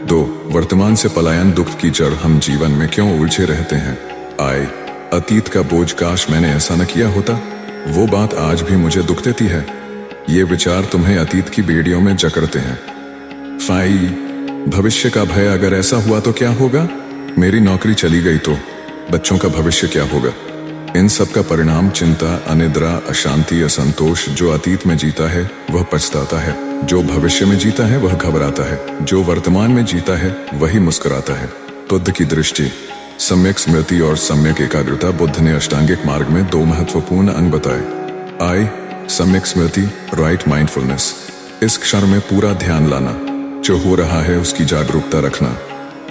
2. वर्तमान से पलायन। दुख की जड़ हम जीवन में क्यों उलझे रहते हैं? आए अतीत का बोझ, काश मैंने ऐसा न किया होता, वो बात आज भी मुझे दुख देती है। ये विचार तुम्हें अतीत की बेड़ियों में जकड़ते हैं। फाई भविष्य का भय, अगर ऐसा हुआ तो क्या होगा? मेरी नौकरी चली गई तो बच्चों का भविष्य क्या होगा? इन सब का परिणाम चिंता, अनिद्रा, अशांति, असंतोष। जो अतीत में जीता है वह पछताता है, जो भविष्य में जीता है वह घबराता है, जो वर्तमान में जीता है वही मुस्कुराता है। बुद्ध की दृष्टि, सम्यक स्मृति और सम्यक एकाग्रता। बुद्ध ने अष्टांगिक मार्ग में 2 महत्वपूर्ण अंग बताए। आई सम्यक स्मृति, राइट माइंडफुलनेस, इस क्षण में पूरा ध्यान लाना, जो हो रहा है उसकी जागरूकता रखना।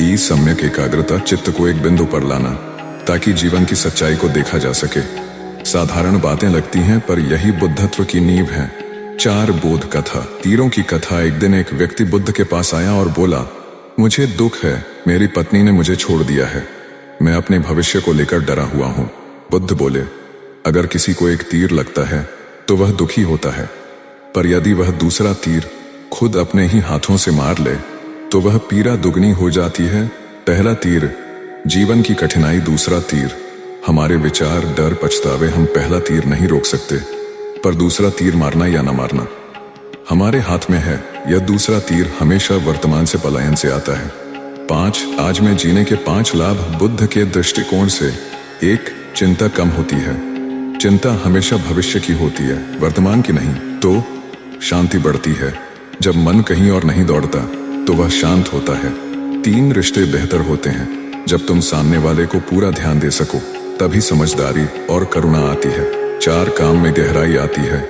ई सम्यक एकाग्रता, चित्त को एक बिंदु पर लाना ताकि जीवन की सच्चाई को देखा जा सके। साधारण बातें लगती हैं पर यही बुद्धत्व की नींव है। 4 बोध कथा। तीरों की कथा। एक दिन एक व्यक्ति बुद्ध के पास आया और बोला, मुझे दुख है, मेरी पत्नी ने मुझे छोड़ दिया है, मैं अपने भविष्य को लेकर डरा हुआ हूं। बुद्ध बोले, अगर किसी को एक तीर लगता है तो वह दुखी होता है, पर यदि वह दूसरा तीर खुद अपने ही हाथों से मार ले तो वह पीड़ा दुगनी हो जाती है। पहला तीर जीवन की कठिनाई, दूसरा तीर हमारे विचार, डर, पछतावे। हम पहला तीर नहीं रोक सकते, पर दूसरा तीर मारना या न मारना हमारे हाथ में है। यह दूसरा तीर हमेशा वर्तमान से पलायन से आता है। 5 आज में जीने के 5 लाभ बुद्ध के दृष्टिकोण से। 1 चिंता कम होती है। चिंता हमेशा भविष्य की होती है, वर्तमान की नहीं। 2 शांति बढ़ती है। जब मन कहीं और नहीं दौड़ता तो वह शांत होता है। 3 रिश्ते बेहतर होते हैं। जब तुम सामने वाले को पूरा ध्यान दे सको तभी समझदारी और करुणा आती है। 4 काम में गहराई आती है।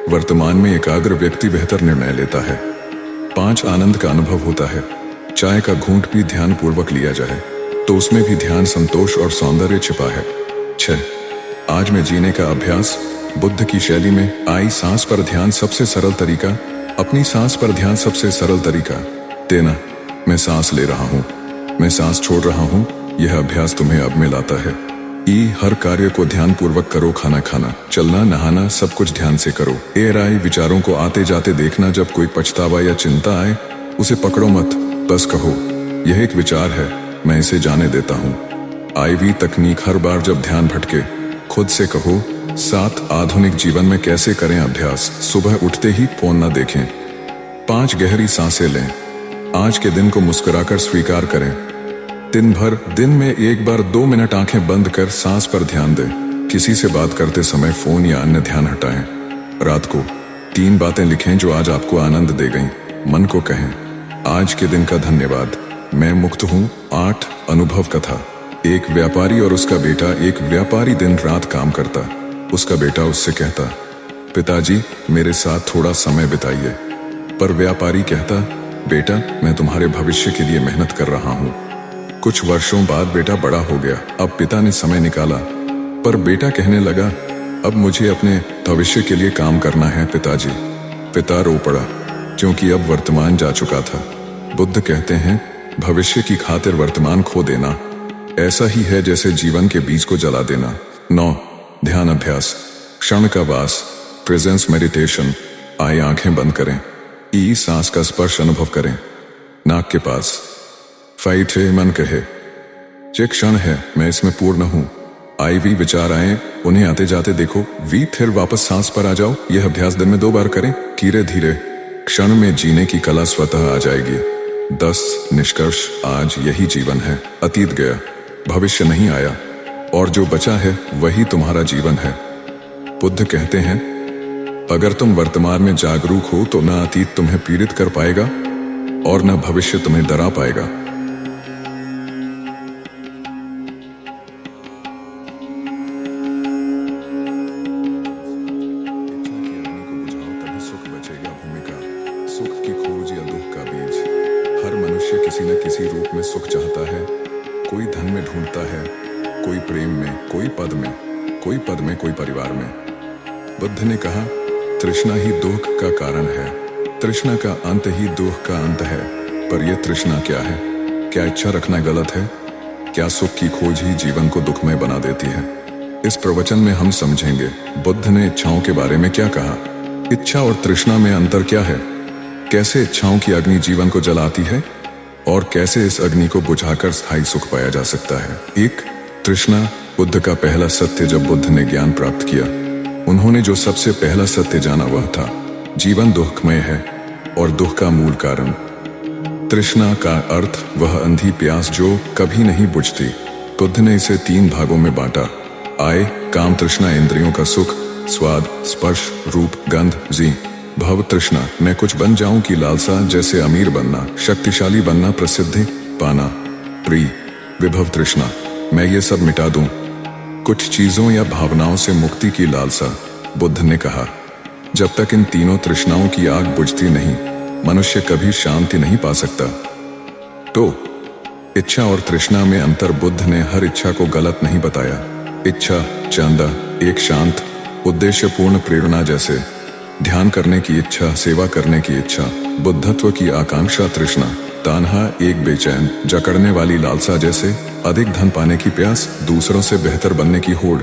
वर्तमान में एकाग्र व्यक्ति बेहतर निर्णय लेता है। 5 आनंद का अनुभव होता है। चाय का घूंट भी ध्यान पूर्वक लिया जाए तो उसमें भी ध्यान, संतोष और सौंदर्य छिपा है। 6 आज में जीने का अभ्यास। बुद्ध की शैली में आई सांस पर ध्यान सबसे सरल तरीका। अपनी सांस पर ध्यान सबसे सरल तरीका देना। मैं सांस ले रहा हूँ, मैं सांस छोड़ रहा हूँ। यह अभ्यास तुम्हें अब में लाता है। ई हर कार्य को ध्यान पूर्वक करो। खाना खाना, चलना, नहाना, सब कुछ ध्यान से करो। राय विचारों को आते जाते देखना। जब कोई पछतावा या चिंता आए उसे पकड़ो मत, बस कहो, यह एक विचार है, मैं इसे जाने देता हूँ। IV तकनीक। हर बार जब ध्यान भटके खुद से कहो। 7 आधुनिक जीवन में कैसे करें अभ्यास। सुबह उठते ही फोन न देखें। 5 गहरी सांसें लें। आज के दिन को मुस्कुराकर स्वीकार करें। दिन में एक बार 2 मिनट आंखें बंद कर सांस पर ध्यान दें। किसी से बात करते समय फोन या अन्य ध्यान हटाएं। रात को 3 बातें लिखें जो आज आपको आनंद दे गईं। मन को कहें, आज के दिन का धन्यवाद, मैं मुक्त हूँ। 8 अनुभव कथा। एक व्यापारी और उसका बेटा। एक व्यापारी दिन रात काम करता। उसका बेटा उससे कहता, पिताजी मेरे साथ थोड़ा समय बिताइए। पर व्यापारी कहता, बेटा मैं तुम्हारे भविष्य के लिए मेहनत कर रहा हूँ। कुछ वर्षों बाद बेटा बड़ा हो गया। अब पिता ने समय निकाला, पर बेटा कहने लगा, अब मुझे अपने भविष्य के लिए काम करना है पिताजी। पिता रो पड़ा क्योंकि अब वर्तमान जा चुका था। बुद्ध कहते हैं, भविष्य की खातिर वर्तमान खो देना ऐसा ही है जैसे जीवन के बीज को जला देना। 9 ध्यान अभ्यास। क्षण का वास, प्रेजेंस मेडिटेशन। आए आंखें बंद करें। ई सांस का स्पर्श अनुभव करें नाक के पास। फाइट है मन कहे, ये क्षण है, मैं इसमें पूर्ण हूं। IV विचार आए, उन्हें आते जाते देखो। फिर वापस सांस पर आ जाओ। यह अभ्यास दिन में 2 बार करें। धीरे धीरे क्षण में जीने की कला स्वतः आ जाएगी। 10 निष्कर्ष। आज यही जीवन है। अतीत गया, भविष्य नहीं आया, और जो बचा है वही तुम्हारा जीवन है। बुद्ध कहते हैं, अगर तुम वर्तमान में जागरूक हो तो न अतीत तुम्हें पीड़ित कर पाएगा और न भविष्य तुम्हें डरा पाएगा। सुख की खोज या दुख का बीज। हर मनुष्य किसी न किसी रूप में सुख चाहता है। कोई धन में ढूंढता है, कोई प्रेम में, कोई पद में, कोई परिवार में। बुद्ध ने कहा, तृष्णा ही दुख का कारण है, तृष्णा का अंत ही दुख का अंत है। पर यह तृष्णा क्या है? क्या इच्छा रखना गलत है? क्या सुख की खोज ही जीवन को दुखमय बना देती है? इस प्रवचन में हम समझेंगे बुद्ध ने इच्छाओं के बारे में क्या कहा, इच्छा और तृष्णा में अंतर क्या है, कैसे इच्छाओं की अग्नि जीवन को जलाती है और कैसे इस अग्नि को बुझाकर स्थायी सुख पाया जा सकता है। एक, तृष्णा। बुद्ध का पहला सत्य। जब बुद्ध ने ज्ञान प्राप्त किया, उन्होंने जो सबसे पहला सत्य जाना वह था जीवन दुखमय है और दुख का मूल कारण तृष्णा का अर्थ वह अंधी प्यास जो कभी नहीं बुझती। बुद्ध ने इसे 3 भागों में बांटा। आय, काम तृष्णा इंद्रियों का सुख, स्वाद, स्पर्श, रूप, गंध, जी। भव तृष्णा, मैं कुछ बन जाऊं की लालसा, जैसे अमीर बनना, शक्तिशाली बनना, प्रसिद्धि पाना। प्रिय, विभव तृष्णा, मैं ये सब मिटा दूं, कुछ चीजों या भावनाओं से मुक्ति की लालसा। बुद्ध ने कहा जब तक इन तीनों तृष्णाओं की आग बुझती नहीं, मनुष्य कभी शांति नहीं पा सकता। तो इच्छा और तृष्णा में अंतर। बुद्ध ने हर इच्छा को गलत नहीं बताया। इच्छा, चंदा, एक शांत उद्देश्यपूर्ण प्रेरणा, जैसे ध्यान करने की इच्छा, सेवा करने की इच्छा, बुद्धत्व की आकांक्षा। तृष्णा, तान्हा, एक बेचैन जकड़ने वाली लालसा, जैसे अधिक धन पाने की प्यास, दूसरों से बेहतर बनने की होड़।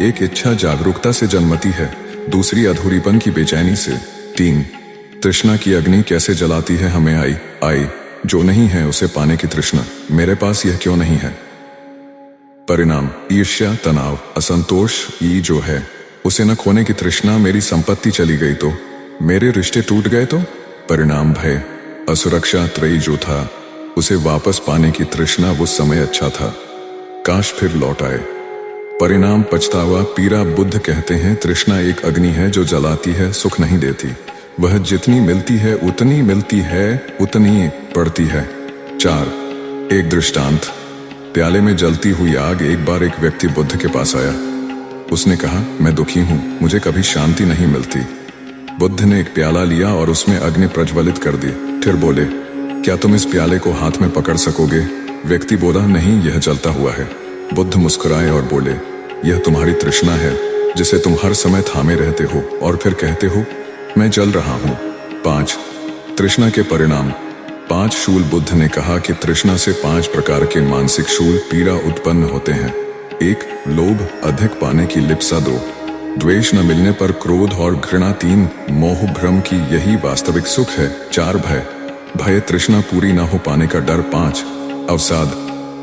एक इच्छा जागरूकता से जन्मती है, दूसरी अधूरीपन की बेचैनी से। 3, तृष्णा की अग्नि कैसे जलाती है हमें? आई, जो नहीं है उसे पाने की तृष्णा, मेरे पास यह क्यों नहीं है। परिणाम, ईर्ष्या, तनाव, असंतोष। ई, जो है उसे न खोने की तृष्णा, मेरी संपत्ति चली गई तो, मेरे रिश्ते टूट गए तो। परिणाम, भय, असुरक्षा। त्रयी, जो था उसे वापस पाने की तृष्णा, वो समय अच्छा था, काश फिर लौट आए। परिणाम, पछतावा, पीड़ा। बुद्ध कहते हैं तृष्णा एक अग्नि है जो जलाती है, सुख नहीं देती। वह जितनी मिलती है उतनी मिलती है, उतनी पड़ती है। 4, एक दृष्टांत। प्याले में जलती हुई आग। एक बार एक व्यक्ति बुद्ध के पास आया। उसने कहा मैं दुखी हूं, मुझे कभी शांति नहीं मिलती। बुद्ध ने एक प्याला लिया और उसमें अग्नि प्रज्वलित कर दी। फिर बोले क्या तुम इस प्याले को हाथ में पकड़ सकोगे? व्यक्ति बोला नहीं, यह जलता हुआ है। बुद्ध मुस्कुराए और बोले यह तुम्हारी तृष्णा है जिसे तुम हर समय थामे रहते हो और फिर कहते हो मैं जल रहा हूं। 5, तृष्णा के परिणाम। 5 शूल। बुद्ध ने कहा कि तृष्णा से 5 प्रकार के मानसिक शूल पीड़ा उत्पन्न होते हैं। 1, लोभ, अधिक पाने की लिप्सा। 2, द्वेष, न मिलने पर क्रोध और घृणा। 3, मोह भ्रम की यही वास्तविक सुख है। 4, भय, तृष्णा पूरी न हो पाने का डर। 5, अवसाद,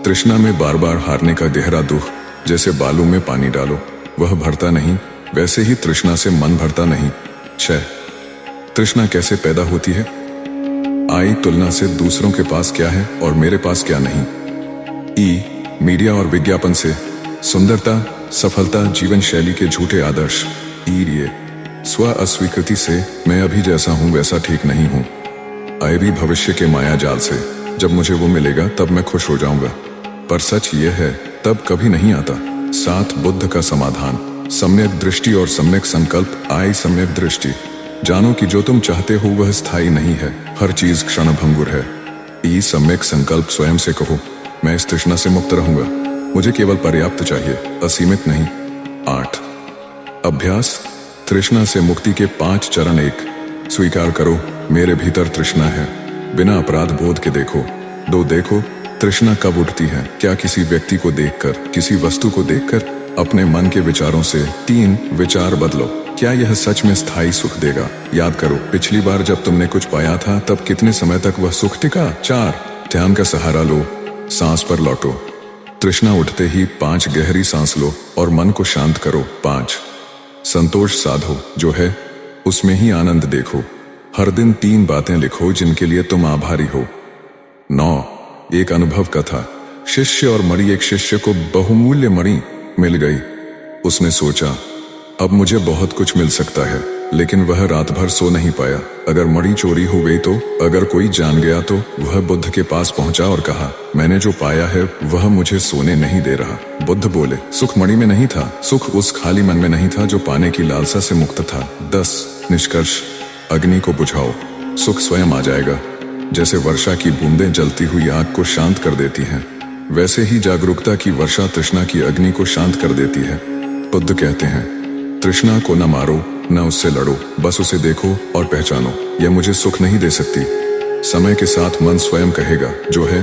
तृष्णा में बार बार हारने का गहरा दुख। जैसे बालू में पानी डालो, वह भरता नहीं, वैसे ही तृष्णा से मन भरता नहीं। 6, तृष्णा कैसे पैदा होती है? आई, तुलना से, दूसरों के पास क्या है और मेरे पास क्या नहीं। ई, मीडिया और विज्ञापन से, सुंदरता, सफलता, जीवन शैली के झूठे आदर्श। ई, स्व अस्वीकृति से, मैं अभी जैसा हूं वैसा ठीक नहीं हूं। आय, भी भविष्य के माया जाल से, जब मुझे वो मिलेगा तब मैं खुश हो जाऊंगा, पर सच ये है तब कभी नहीं आता। 7, बुद्ध का समाधान। सम्यक दृष्टि और सम्यक संकल्प। आई, सम्यक दृष्टि, जानो कि जो तुम चाहते हो वह स्थायी नहीं है, हर चीज क्षणभंगुर है। ई, सम्यक संकल्प, स्वयं से कहो मैं इस तृष्णा से मुक्त रहूंगा, मुझे केवल पर्याप्त चाहिए, असीमित नहीं। 8, अभ्यास। तृष्णा से मुक्ति के 5 चरण। 1, स्वीकार करो मेरे भीतर तृष्णा है, बिना अपराध बोध के देखो। 2, देखो तृष्णा कब उठती है, क्या किसी व्यक्ति को देखकर, किसी वस्तु को देखकर, अपने मन के विचारों से। 3, विचार बदलो, क्या यह सच में स्थायी सुख देगा? याद करो पिछली बार जब तुमने कुछ पाया था तब कितने समय तक वह सुख टिका। 4, ध्यान का सहारा लो, सांस पर लौटो, तृष्णा उठते ही 5 गहरी सांस लो और मन को शांत करो। 5, संतोष साधो, जो है उसमें ही आनंद देखो। हर दिन 3 बातें लिखो जिनके लिए तुम आभारी हो। 9, एक अनुभव कथा। शिष्य और मणि। एक शिष्य को बहुमूल्य मणि मिल गई। उसने सोचा अब मुझे बहुत कुछ मिल सकता है, लेकिन वह रात भर सो नहीं पाया। अगर मणि चोरी हो गई तो, अगर कोई जान गया तो। वह बुद्ध के पास पहुंचा और कहा मैंने जो पाया है वह मुझे सोने नहीं दे रहा। बुद्ध बोले सुख मणि में नहीं था, सुख उस खाली मन में नहीं था जो पाने की लालसा से मुक्त था। 10, निष्कर्ष। अग्नि को बुझाओ, सुख स्वयं आ जाएगा। जैसे वर्षा की बूंदें जलती हुई आग को शांत कर देती हैं, वैसे ही जागरूकता की वर्षा तृष्णा की अग्नि को शांत कर देती है। बुद्ध कहते हैं तृष्णा को न मारो, न उससे लड़ो, बस उसे देखो और पहचानो, यह मुझे सुख नहीं दे सकती। समय के साथ मन स्वयं कहेगा, जो है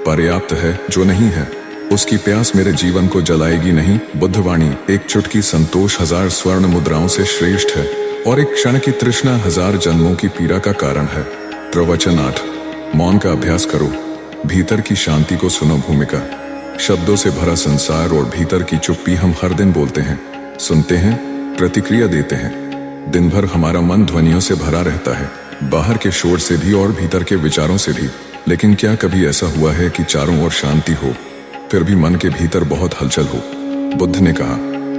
पर्याप्त है, जो नहीं है उसकी प्यास मेरे जीवन को जलाएगी नहीं। बुद्धवाणी, एक चुटकी संतोष 1000 स्वर्ण मुद्राओं से श्रेष्ठ है और एक क्षण की तृष्णा 1000 जन्मों की पीड़ा का कारण है। प्रवचन 8। मौन का अभ्यास करो, भीतर की शांति को सुनो। भूमिका, शब्दों से भरा संसार और भीतर की चुप्पी हम हर दिन बोलते हैं, सुनते हैं, प्रतिक्रिया देते हैं। दिन भर हमारा मन ध्वनियों से भरा रहता है, बाहर के शोर से भी और भीतर के विचारों से भी। लेकिन क्या कभी ऐसा हुआ है कि चारों ओर शांति हो, फिर भी मन के भीतर बहुत हलचल हो? बुद्ध ने कहा,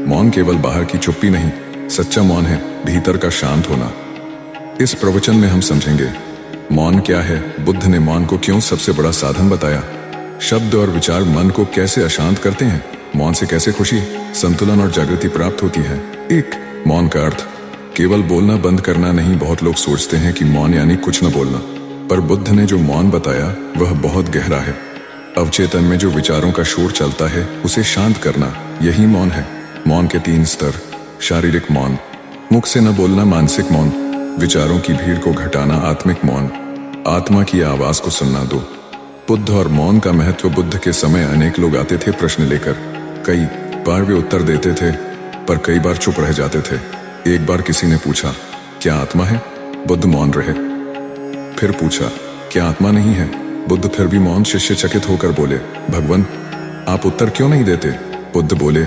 मौन केवल बाहर की चुप्पी नहीं, सच्चा मौन है भीतर का शांत होना। इस प्रवचन में हम समझेंगे मौन क्या है, बुद्ध ने मौन को क्यों सबसे बड़ा साधन बताया, शब्द और विचार मन को कैसे अशांत करते हैं, मौन से कैसे खुशी, संतुलन और जागृति प्राप्त होती है। 1। मौन का अर्थ केवल बोलना बंद करना नहीं। बहुत लोग सोचते हैं कि मौन यानी कुछ न बोलना, पर बुद्ध ने जो मौन बताया वह बहुत गहरा है। अवचेतन में जो विचारों का शोर चलता है उसे शांत करना, यही मौन है। मौन के 3 स्तर। शारीरिक मौन, मुख से न बोलना, मानसिक मौन, विचारों की भीड़ को घटाना, आत्मिक मौन, आत्मा की आवाज को सुनना। 2। बुद्ध और मौन का महत्व। बुद्ध के समय अनेक लोग आते थे प्रश्न लेकर, कई बार वे उत्तर देते थे पर कई बार चुप रह जाते थे। एक बार किसी ने पूछा, क्या आत्मा है? बुद्ध मौन रहे। फिर पूछा, क्या आत्मा नहीं है? बुद्ध फिर भी मौन। शिष्य चकित होकर बोले, भगवान आप उत्तर क्यों नहीं देते? बुद्ध बोले,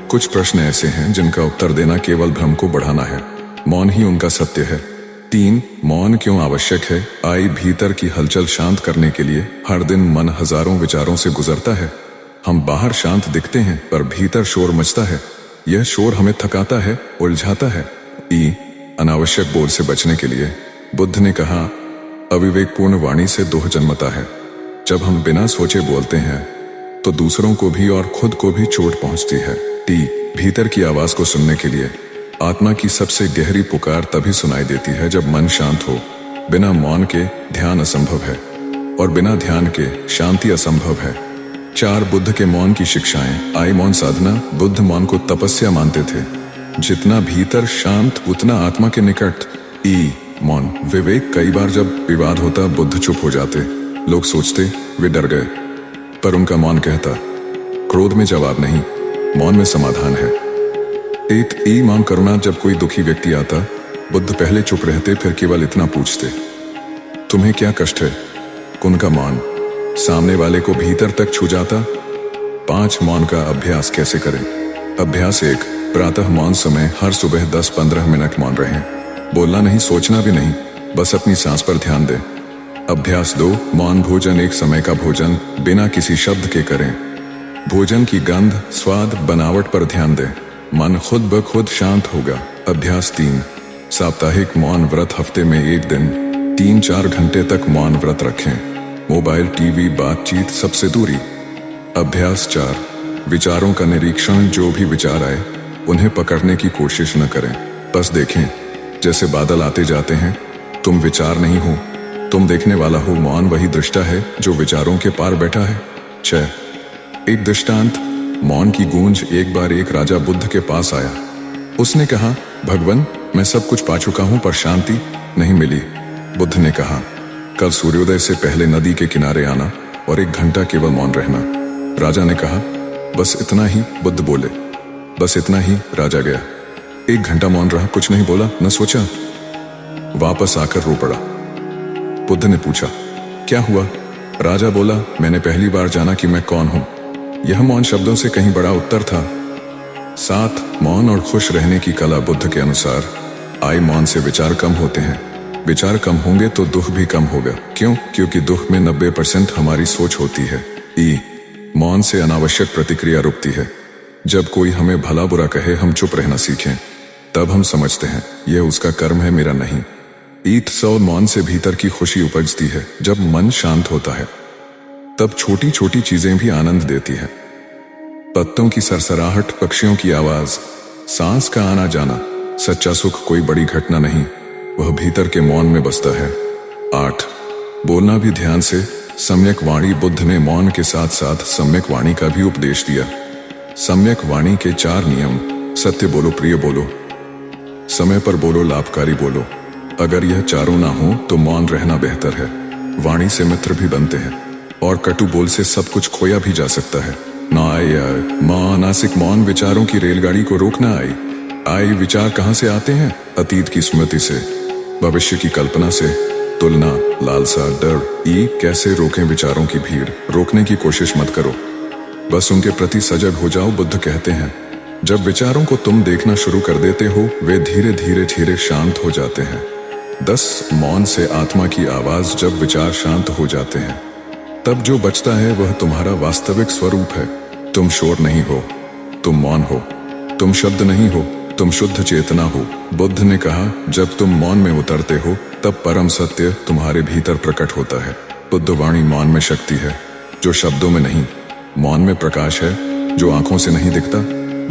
कुछ प्रश्न ऐसे हैं जिनका उत्तर देना केवल भ्रम को बढ़ाना है, मौन ही उनका सत्य है। 3। मौन क्यों आवश्यक है? भीतर की हलचल शांत करने के लिए। हर दिन मन हजारों विचारों से गुजरता है, हम बाहर शांत दिखते हैं पर भीतर शोर मचता है। यह शोर हमें थकाता है, उलझाता है। अनावश्यक बोल से बचने के लिए बुद्ध ने कहा, अविवेकपूर्ण वाणी से दोह जन्मता है। जब हम बिना सोचे बोलते हैं तो दूसरों को भी और खुद को भी चोट पहुंचती है। भीतर की आवाज को सुनने के लिए। आत्मा की सबसे गहरी पुकार तभी सुनाई देती है जब मन शांत हो। बिना मौन के ध्यान असंभव है और बिना ध्यान के शांति असंभव है। 4। बुद्ध के मौन की शिक्षाएं। मौन साधना। बुद्ध मौन को तपस्या मानते थे। जितना भीतर शांत उतना आत्मा के निकट। मौन। विवेक। कई बार जब विवाद होता बुद्ध चुप हो जाते, लोग सोचते वे डर गए, पर उनका मौन कहता, क्रोध में जवाब नहीं, मौन में समाधान है। 1। मौन करुणा। जब कोई दुखी व्यक्ति आता, बुद्ध पहले चुप रहते, फिर केवल इतना पूछते, तुम्हें क्या कष्ट है? उनका मौन सामने वाले को भीतर तक छू जाता। 5। मौन का अभ्यास कैसे करें? अभ्यास 1। प्रातः मौन समय। हर सुबह 10-15 मिनट मौन रहें, बोलना नहीं, सोचना भी नहीं, बस अपनी सांस पर ध्यान दें। अभ्यास 2। मौन भोजन। एक समय का भोजन बिना किसी शब्द के करें। भोजन की गंध, स्वाद, बनावट पर ध्यान दें, मन खुद ब खुद शांत होगा। अभ्यास 3। साप्ताहिक मौन व्रत। हफ्ते में 1 दिन 3-4 घंटे तक मौन व्रत रखें। मोबाइल, टीवी, बातचीत सबसे दूरी। अभ्यास 4। विचारों का निरीक्षण। जो भी विचार आए उन्हें पकड़ने की कोशिश न करें, बस देखें, जैसे बादल आते जाते हैं। तुम विचार नहीं हो, तुम देखने वाला हो। मौन वही दृष्टा है जो विचारों के पार बैठा है। 6। एक दृष्टांत। मौन की गूंज। एक बार एक राजा बुद्ध के पास आया। उसने कहा, भगवान मैं सब कुछ पा चुका हूं पर शांति नहीं मिली। बुद्ध ने कहा, कल सूर्योदय से पहले नदी के किनारे आना और 1 घंटा केवल मौन रहना। राजा ने कहा, बस इतना ही? बुद्ध बोले, बस इतना ही। राजा गया, 1 घंटा मौन रहा, कुछ नहीं बोला, न सोचा, वापस आकर रो पड़ा। बुद्ध ने पूछा, क्या हुआ? राजा बोला, मैंने पहली बार जाना कि मैं कौन हूं। यह मौन शब्दों से कहीं बड़ा उत्तर था। 7। मौन और खुश रहने की कला। बुद्ध के अनुसार मौन से विचार कम होते हैं। विचार कम होंगे तो दुख भी कम होगा। क्यों? क्योंकि दुख में 90% हमारी सोच होती है। मौन से अनावश्यक प्रतिक्रिया रुकती है। जब कोई हमें भला बुरा कहे हम चुप रहना सीखें, तब हम समझते हैं यह उसका कर्म है, मेरा नहीं। 100 मौन से भीतर की खुशी उपजती है। जब मन शांत होता है तब छोटी छोटी चीजें भी आनंद देती है। पत्तों की सरसराहट, पक्षियों की आवाज, सांस का आना जाना। सच्चा सुख कोई बड़ी घटना नहीं, वह भीतर के मौन में बसता है। 8। बोलना भी ध्यान से। सम्यक वाणी। बुद्ध ने मौन के साथ साथ सम्यक वाणी का भी उपदेश दिया। सम्यक वाणी के 4 नियम। सत्य बोलो, प्रिय बोलो, समय पर बोलो, लाभकारी बोलो। अगर यह चारों ना हो तो मौन रहना बेहतर है। वाणी से मित्र भी बनते हैं और कटु बोल से सब कुछ खोया भी जा सकता है। ना आए मानसिक मौन विचारों की रेलगाड़ी को रोकना आई विचार कहाँ से आते हैं? अतीत की स्मृति से, भविष्य की कल्पना से, तुलना, लालसा, डर। कैसे रोकें विचारों की भीड़? रोकने की कोशिश मत करो, बस उनके प्रति सजग हो जाओ। बुद्ध कहते हैं, जब विचारों को तुम देखना शुरू कर देते हो, वे धीरे धीरे धीरे शांत हो जाते हैं। 10 मौन से आत्मा की आवाज। जब विचार शांत हो जाते हैं, तब जो बचता है वह तुम्हारा वास्तविक स्वरूप है। तुम शोर नहीं हो, तुम मौन हो। तुम शब्द नहीं हो, तुम शुद्ध चेतना हो। बुद्ध ने कहा, जब तुम मौन में उतरते हो तब परम सत्य तुम्हारे भीतर प्रकट होता है। बुद्ध वाणी मौन में शक्ति है, जो शब्दों में नहीं। मौन में प्रकाश है, जो आंखों से नहीं दिखता।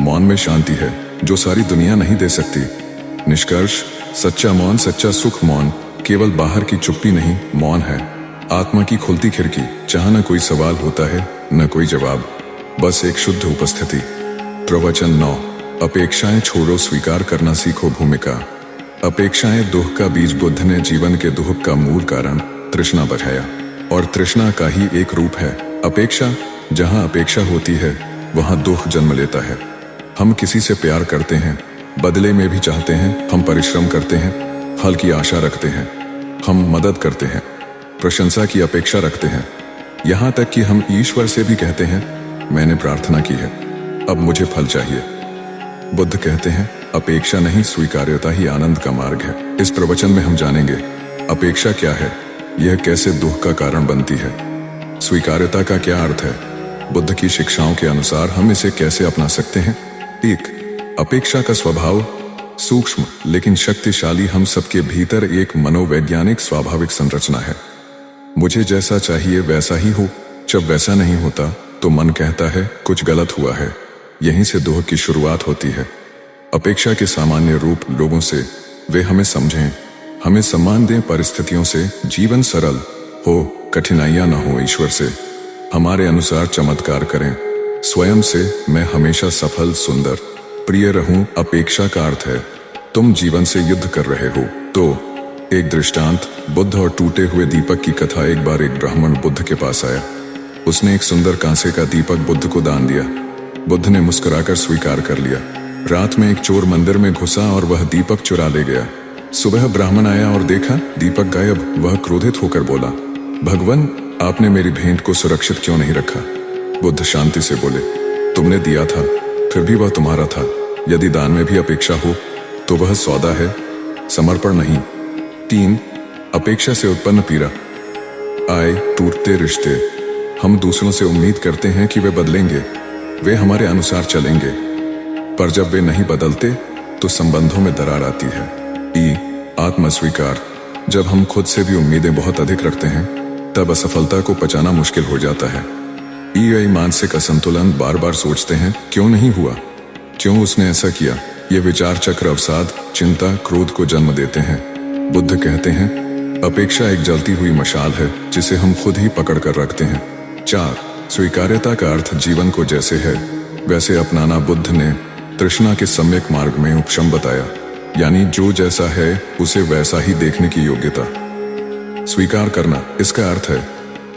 मौन में शांति है, जो सारी दुनिया नहीं दे सकती। निष्कर्ष, सच्चा मौन, सच्चा सुख मौन केवल बाहर की चुप्पी नहीं, मौन है आत्मा की खुलती खिड़की, जहां न कोई सवाल होता है न कोई जवाब, बस एक शुद्ध उपस्थिति। प्रवचन 9। अपेक्षाएं छोड़ो, स्वीकार करना सीखो। भूमिका। अपेक्षाएं दुख का बीज। बुद्ध ने जीवन के दुख का मूल कारण तृष्णा बताया, और तृष्णा का ही एक रूप है अपेक्षा। जहां अपेक्षा होती है वहां दुख जन्म लेता है। हम किसी से प्यार करते हैं, बदले में भी चाहते हैं। हम परिश्रम करते हैं, फल की आशा रखते हैं। हम मदद करते हैं, प्रशंसा की अपेक्षा रखते हैं। यहां तक कि हम ईश्वर से भी कहते हैं, मैंने प्रार्थना की है, अब मुझे फल चाहिए। बुद्ध कहते हैं, अपेक्षा नहीं, स्वीकार्यता ही आनंद का मार्ग है। इस प्रवचन में हम जानेंगे अपेक्षा क्या है, यह कैसे दुख का कारण बनती है, स्वीकार्यता का क्या अर्थ है, बुद्ध की शिक्षाओं के अनुसार हम इसे कैसे अपना सकते हैं। 1। अपेक्षा का स्वभाव। सूक्ष्म लेकिन शक्तिशाली। हम सबके भीतर एक मनोवैज्ञानिक स्वाभाविक संरचना है। मुझे जैसा चाहिए वैसा ही हो। जब वैसा नहीं होता तो मन कहता है कुछ गलत हुआ है। यहीं से दुख की शुरुआत होती है। अपेक्षा के सामान्य रूप। लोगों से वे हमें समझें, हमें सम्मान दें, परिस्थितियों से जीवन सरल हो, कठिनाइयां न हो। ईश्वर से हमारे अनुसार चमत्कार करें। स्वयं से मैं हमेशा सफल, सुंदर, प्रिय रहूं। अपेक्षा का अर्थ है तुम जीवन से युद्ध कर रहे हो। तो एक दृष्टांत, बुद्ध और टूटे हुए दीपक की कथा। एक बार एक ब्राह्मण बुद्ध के पास आया। उसने एक सुंदर कांसे का दीपक बुद्ध को दान दिया। बुद्ध ने मुस्कुराकर स्वीकार कर लिया। रात में एक चोर मंदिर में घुसा और वह दीपक चुरा ले गया। सुबह ब्राह्मण आया और देखा दीपक गायब। वह क्रोधित होकर बोला, भगवान, आपने मेरी भेंट को सुरक्षित क्यों नहीं रखा? बुद्ध शांति से बोले, तुमने दिया था, फिर भी वह तुम्हारा था। यदि दान में भी अपेक्षा हो तो वह सौदा है, समर्पण नहीं। 3। अपेक्षा से उत्पन्न पीड़ा। आए टूटते रिश्ते। हम दूसरों से उम्मीद करते हैं कि वे बदलेंगे, वे हमारे अनुसार चलेंगे, पर जब वे नहीं बदलते तो संबंधों में दरार आती है। आत्मस्वीकार। जब हम खुद से भी उम्मीदें बहुत अधिक रखते हैं तब असफलता को पचाना मुश्किल हो जाता है। मानसिक असंतुलन। बार बार सोचते हैं क्यों नहीं हुआ, क्यों उसने ऐसा किया। ये विचार चक्र अवसाद, चिंता, क्रोध को जन्म देते हैं। बुद्ध कहते हैं, अपेक्षा एक जलती हुई मशाल है जिसे हम खुद ही पकड़ कर रखते हैं। 4। स्वीकार्यता का अर्थ जीवन को जैसे है वैसे अपनाना। बुद्ध ने तृष्णा के सम्यक मार्ग में उपशम बताया, यानी जो जैसा है उसे वैसा ही देखने की योग्यता। स्वीकार करना, इसका अर्थ है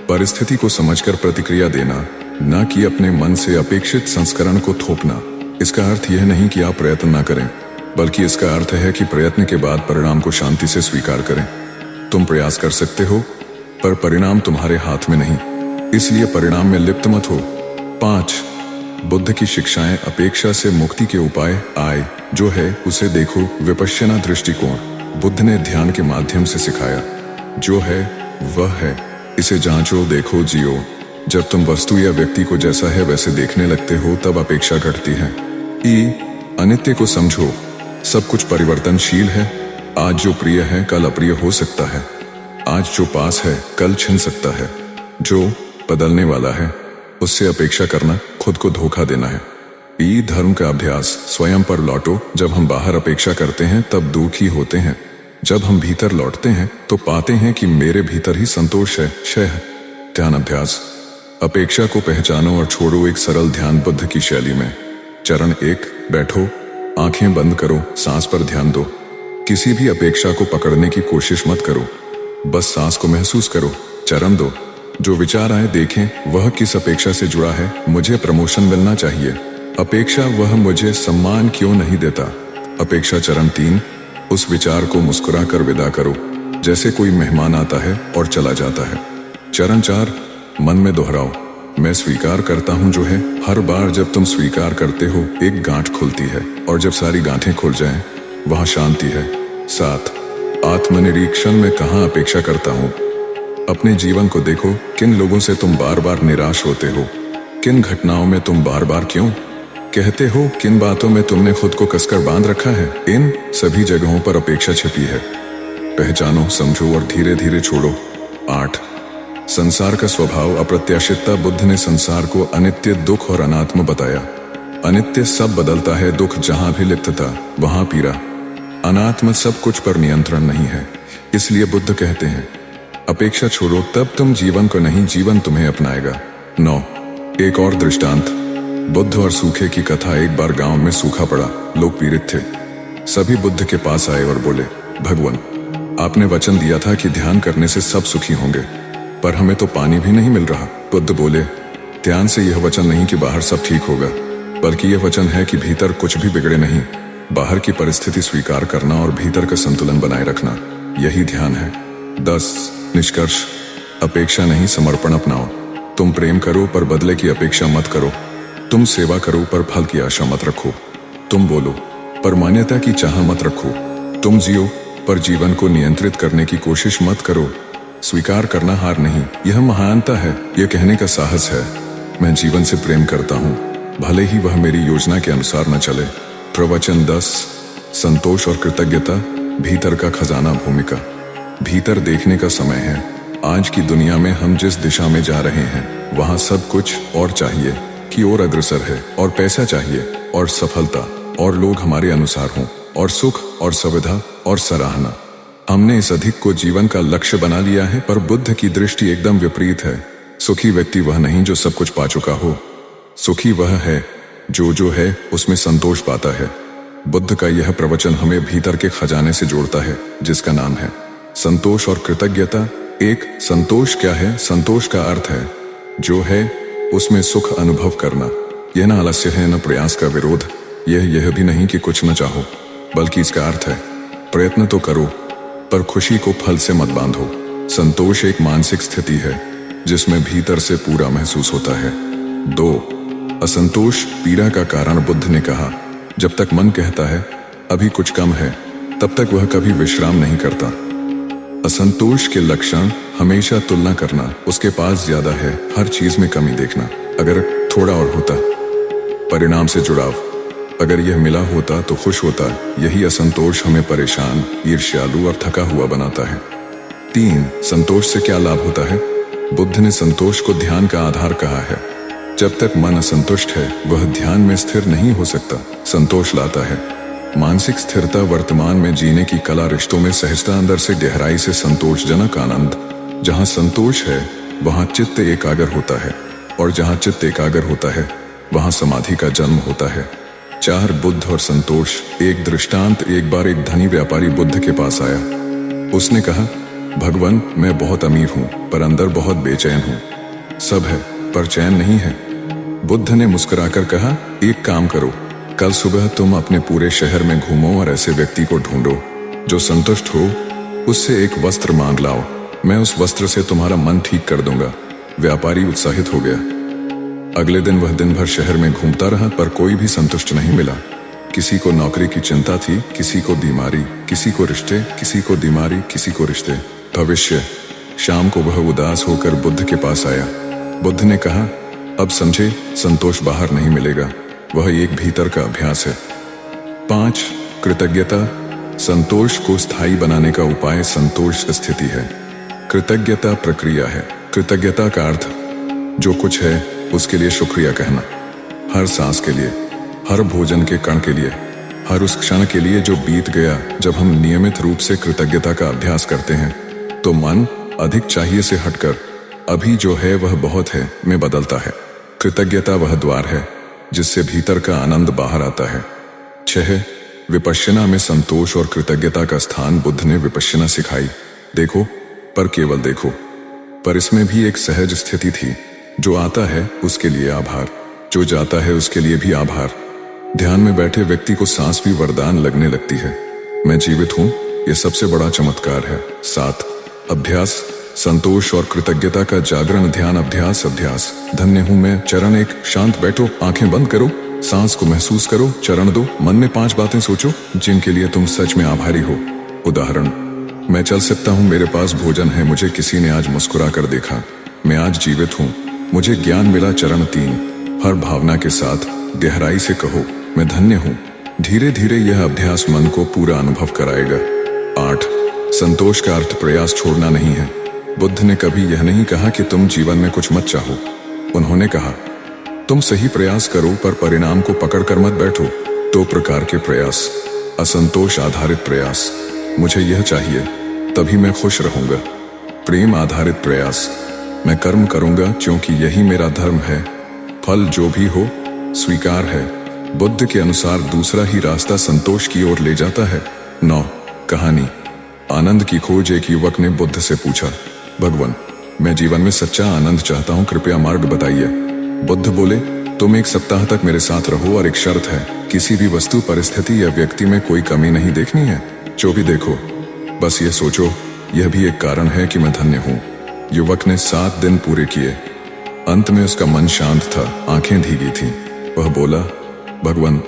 परिस्थिति को समझकर प्रतिक्रिया देना, न कि अपने मन से अपेक्षित संस्करण को थोपना। इसका अर्थ यह नहीं कि आप प्रयत्न न करें, बल्कि इसका अर्थ है कि प्रयत्न के बाद परिणाम को शांति से स्वीकार करें। तुम प्रयास कर सकते हो, पर परिणाम तुम्हारे हाथ में नहीं, इसलिए परिणाम में लिप्त मत हो। 5। बुद्ध की शिक्षाएं। अपेक्षा से मुक्ति के उपाय। आए जो है उसे देखो। विपश्यना दृष्टिकोण। बुद्ध ने ध्यान के माध्यम से सिखाया, जो है वह है, इसे जांचो, देखो, जियो। जब तुम वस्तु या व्यक्ति को जैसा है वैसे देखने लगते हो तब अपेक्षा घटती है। अनित्य को समझो। सब कुछ परिवर्तनशील है। आज जो प्रिय है कल अप्रिय हो सकता है। आज जो पास है कल छिन सकता है। जो बदलने वाला है उससे अपेक्षा करना खुद को धोखा देना है। धर्म का अभ्यास। स्वयं पर लौटो। जब हम बाहर अपेक्षा करते हैं तब दुखी होते हैं। जब हम भीतर लौटते हैं तो पाते हैं कि मेरे भीतर ही संतोष है, क्षय है। ध्यान अभ्यास। अपेक्षा को पहचानो और छोड़ो। एक सरल ध्यान बुद्ध की शैली में। चरण 1। बैठो, आंखें बंद करो, सांस पर ध्यान दो। किसी भी अपेक्षा को पकड़ने की कोशिश मत करो, बस सांस को महसूस करो। चरण 2, जो विचार आए देखें वह किस अपेक्षा से जुड़ा है। मुझे प्रमोशन मिलना चाहिए। अपेक्षा, वह मुझे सम्मान क्यों नहीं देता। अपेक्षा। चरण 3, उस विचार को मुस्कुरा कर विदा करो, जैसे कोई मेहमान आता है और चला जाता है। चरण 4, मन में दोहराओ, मैं स्वीकार करता हूं जो है। हर बार जब तुम स्वीकार करते हो एक गांठ खुलती है, और जब सारी गांठें खुल जाएं, वहां शांति है। 7, आत्मनिरीक्षण में कहां अपेक्षा करता हूं। अपने जीवन को देखो, किन लोगों से तुम बार बार निराश होते हो, किन घटनाओं में तुम बार बार क्यों कहते हो, किन बातों में तुमने खुद को कसकर बांध रखा है। इन सभी जगहों पर अपेक्षा छिपी है। पहचानो, समझो और धीरे धीरे छोड़ो। 8, संसार का स्वभाव अप्रत्याशितता। बुद्ध ने संसार को अनित्य, दुख और अनात्म बताया। अनित्य सब बदलता है, दुख जहां भी लिप्तता वहां पीड़ा। अनात्म सब कुछ पर नियंत्रण नहीं है। इसलिए बुद्ध कहते हैं, अपेक्षा छोड़ो, तब तुम जीवन को नहीं, जीवन तुम्हें अपनाएगा। 9, एक और दृष्टांत। बुद्ध और सूखे की कथा। एक बार गांव में सूखा पड़ा, लोग पीड़ित थे। सभी बुद्ध के पास आए और बोले, भगवान, आपने वचन दिया था कि ध्यान करने से सब सुखी होंगे, पर हमें तो पानी भी नहीं मिल रहा। बुद्ध बोले, ध्यान से यह वचन नहीं कि बाहर सब ठीक होगा, बल्कि यह वचन है कि भीतर कुछ भी बिगड़े नहीं। बाहर की परिस्थिति स्वीकार करना और भीतर का संतुलन बनाए रखना, यही ध्यान है। 10, निष्कर्ष। अपेक्षा नहीं, समर्पण अपनाओ। तुम प्रेम करो पर बदले की अपेक्षा मत करो। तुम सेवा करो पर फल की आशा मत रखो। तुम बोलो पर मान्यता की चाह मत रखो। तुम जियो पर जीवन को नियंत्रित करने की कोशिश मत करो। स्वीकार करना हार नहीं, यह महानता है। यह कहने का साहस है, मैं जीवन से प्रेम करता हूँ, भले ही वह मेरी योजना के अनुसार न चले। प्रवचन 10, संतोष और कृतज्ञता। भीतर का खजाना। भूमिका। भीतर देखने का समय है। आज की दुनिया में हम जिस दिशा में जा रहे हैं, वहां सब कुछ और चाहिए की ओर अग्रसर है, और पैसा चाहिए, और सफलता, और लोग हमारे अनुसार हों, और सुख, और सुविधा, और सराहना। हमने इस अधिक को जीवन का लक्ष्य बना लिया है, पर बुद्ध की दृष्टि एकदम विपरीत है। सुखी व्यक्ति वह नहीं जो सब कुछ पा चुका हो। सुखी वह है जो है उसमें संतोष पाता है। बुद्ध का यह प्रवचन हमें भीतर के खजाने से जोड़ता है, जिसका नाम है संतोष और कृतज्ञता। एक, संतोष क्या है। संतोष का अर्थ है जो है उसमें सुख अनुभव करना। यह न आलस्य है, न प्रयास का विरोध। यह भी नहीं कि कुछ न चाहो, बल्कि इसका अर्थ है प्रयत्न तो करो, पर खुशी को फल से मत बांधो। संतोष एक मानसिक स्थिति है जिसमें भीतर से पूरा महसूस होता है। 2, असंतोष पीड़ा का कारण। बुद्ध ने कहा, जब तक मन कहता है अभी कुछ कम है, तब तक वह कभी विश्राम नहीं करता। असंतोष के लक्षण हमेशा तुलना करना, उसके पास ज्यादा है, हर चीज में कमी देखना, अगर थोड़ा और होता। परिणाम से जुड़ाव, अगर यह मिला होता तो खुश होता। यही असंतोष हमें परेशान, ईर्ष्यालु और थका हुआ बनाता है। 3, संतोष से क्या लाभ होता है। बुद्ध ने संतोष को ध्यान का आधार कहा है। जब तक मन असंतुष्ट है, वह ध्यान में स्थिर नहीं हो सकता। संतोष लाता है मानसिक स्थिरता, वर्तमान में जीने की कला, रिश्तों में सहजता, अंदर से गहराई से संतोषजनक आनंद। जहाँ संतोष है वहाँ चित्त एकाग्र होता है, और जहाँ चित्त एकाग्र होता है वहाँ समाधि का जन्म होता है। 4, बुद्ध और संतोष। एक दृष्टांत। एक बार एक धनी व्यापारी बुद्ध के पास आया। उसने कहा, भगवान, मैं बहुत अमीर हूँ, पर अंदर बहुत बेचैन हूँ। सब है पर चैन नहीं है। बुद्ध ने मुस्कुराकर कहा, एक काम करो, कल सुबह तुम अपने पूरे शहर में घूमो और ऐसे व्यक्ति को ढूंढो जो संतुष्ट हो, उससे एक वस्त्र मांग लाओ, मैं उस वस्त्र से तुम्हारा मन ठीक कर दूंगा। व्यापारी उत्साहित हो गया। अगले दिन वह दिन भर शहर में घूमता रहा, पर कोई भी संतुष्ट नहीं मिला। किसी को नौकरी की चिंता थी, किसी को बीमारी, किसी को रिश्ते, किसी को बीमारी, किसी को रिश्ते। भविष्य। शाम को वह उदास होकर बुद्ध के पास आया। बुद्ध ने कहा, अब समझे, संतोष बाहर नहीं मिलेगा, वह एक भीतर का अभ्यास है। 5, कृतज्ञता। संतोष को स्थायी बनाने का उपाय संतोष स्थिति है। कृतज्ञता प्रक्रिया है। कृतज्ञता का अर्थ जो कुछ है उसके लिए शुक्रिया कहना। हर सांस के लिए, हर भोजन के कण के लिए, हर उस क्षण के लिए जो बीत गया। जब हम नियमित रूप से कृतज्ञता का अभ्यास करते हैं तो मन अधिक चाहिए से हटकर अभी जो है वह बहुत है में बदलता है। कृतज्ञता वह द्वार है जिससे भीतर का आनंद बाहर आता है। 6 विपश्यना में संतोष और कृतज्ञता का स्थान। बुद्ध ने विपश्यना सिखाई, देखो पर केवल देखो। पर इसमें भी एक सहज स्थिति थी, जो आता है उसके लिए आभार, जो जाता है उसके लिए भी आभार। ध्यान में बैठे व्यक्ति को सांस भी वरदान लगने लगती है। मैं जीवित हूं, यह सबसे बड़ा चमत्कार है। 7 अभ्यास, संतोष और कृतज्ञता का जागरण। ध्यान अभ्यास। अभ्यास, धन्य हूं मैं। चरण 1, शांत बैठो, आंखें बंद करो, सांस को महसूस करो। चरण 2, मन में 5 बातें सोचो जिनके लिए तुम सच में आभारी हो। उदाहरण, मैं चल सकता हूं, मेरे पास भोजन है, मुझे किसी ने आज मुस्कुरा कर देखा, मैं आज जीवित हूं, मुझे ज्ञान मिला। चरण 3, हर भावना के साथ गहराई से कहो, मैं धन्य हूं। धीरे धीरे यह अभ्यास मन को पूरा अनुभव कराएगा। 8 संतोष का अर्थ प्रयास छोड़ना नहीं है। बुद्ध ने कभी यह नहीं कहा कि तुम जीवन में कुछ मत चाहो। उन्होंने कहा, तुम सही प्रयास करो पर परिणाम को पकड़कर मत बैठो। 2 प्रकार के प्रयास। असंतोष आधारित प्रयास, मुझे यह चाहिए तभी मैं खुश रहूंगा। प्रेम आधारित प्रयास, मैं कर्म करूंगा क्योंकि यही मेरा धर्म है, फल जो भी हो स्वीकार है। बुद्ध के अनुसार दूसरा ही रास्ता संतोष की ओर ले जाता है। 9 कहानी। आनंद की खोज। एक युवक ने बुद्ध से पूछा, भगवान, मैं जीवन में सच्चा आनंद चाहता हूं, कृपया मार्ग बताइए। बुद्ध बोले, तुम 1 सप्ताह तक मेरे साथ रहो और एक शर्त है, किसी भी वस्तु, परिस्थिति या व्यक्ति में कोई कमी नहीं देखनी है। जो भी देखो बस ये सोचो, यह भी एक कारण है कि मैं धन्य हूं। युवक ने 7 दिन पूरे किए। अंत में उसका मन शांत था, आंखें भीगी थीं। वह बोला, भगवान,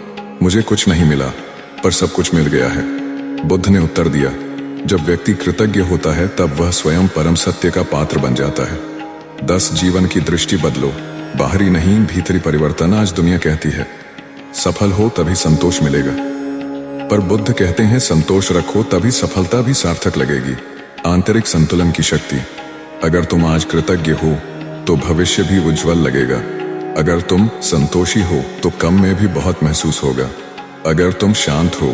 मुझे कुछ नहीं मिला पर सब कुछ मिल गया है। बुद्ध ने उत्तर दिया, जब व्यक्ति कृतज्ञ होता है तब वह स्वयं परम सत्य का पात्र बन जाता है। 10 जीवन की दृष्टि बदलो। बाहरी नहीं, भीतरी परिवर्तन। आज दुनिया कहती है सफल हो तभी संतोष मिलेगा, पर बुद्ध कहते हैं संतोष रखो तभी सफलता भी सार्थक लगेगी। आंतरिक संतुलन की शक्ति। अगर तुम आज कृतज्ञ हो तो भविष्य भी उज्जवल लगेगा। अगर तुम संतोषी हो तो कम में भी बहुत महसूस होगा। अगर तुम शांत हो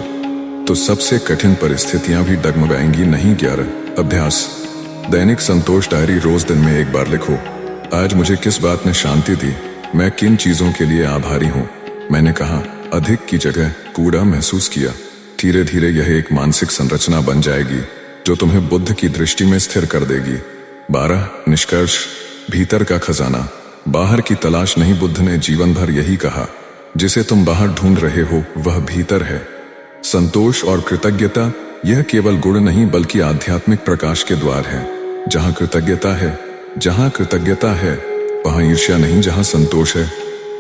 तो सबसे कठिन परिस्थितियां भी डगमगाएंगी नहीं। 11 अभ्यास, दैनिक संतोष डायरी। रोज दिन में 1 बार लिखो, आज मुझे किस बात ने शांति दी, मैं किन चीजों के लिए आभारी हूं। मैंने कहा, अधिक की जगह कूड़ा महसूस किया। धीरे धीरे यह एक मानसिक संरचना बन जाएगी जो तुम्हें बुद्ध की दृष्टि में स्थिर कर देगी। 12 निष्कर्ष, भीतर का खजाना, बाहर की तलाश नहीं। बुद्ध ने जीवन भर यही कहा, जिसे तुम बाहर ढूंढ रहे हो वह भीतर है। संतोष और कृतज्ञता, यह केवल गुण नहीं बल्कि आध्यात्मिक प्रकाश के द्वार है। जहां कृतज्ञता है वहां ईर्ष्या नहीं, जहां संतोष है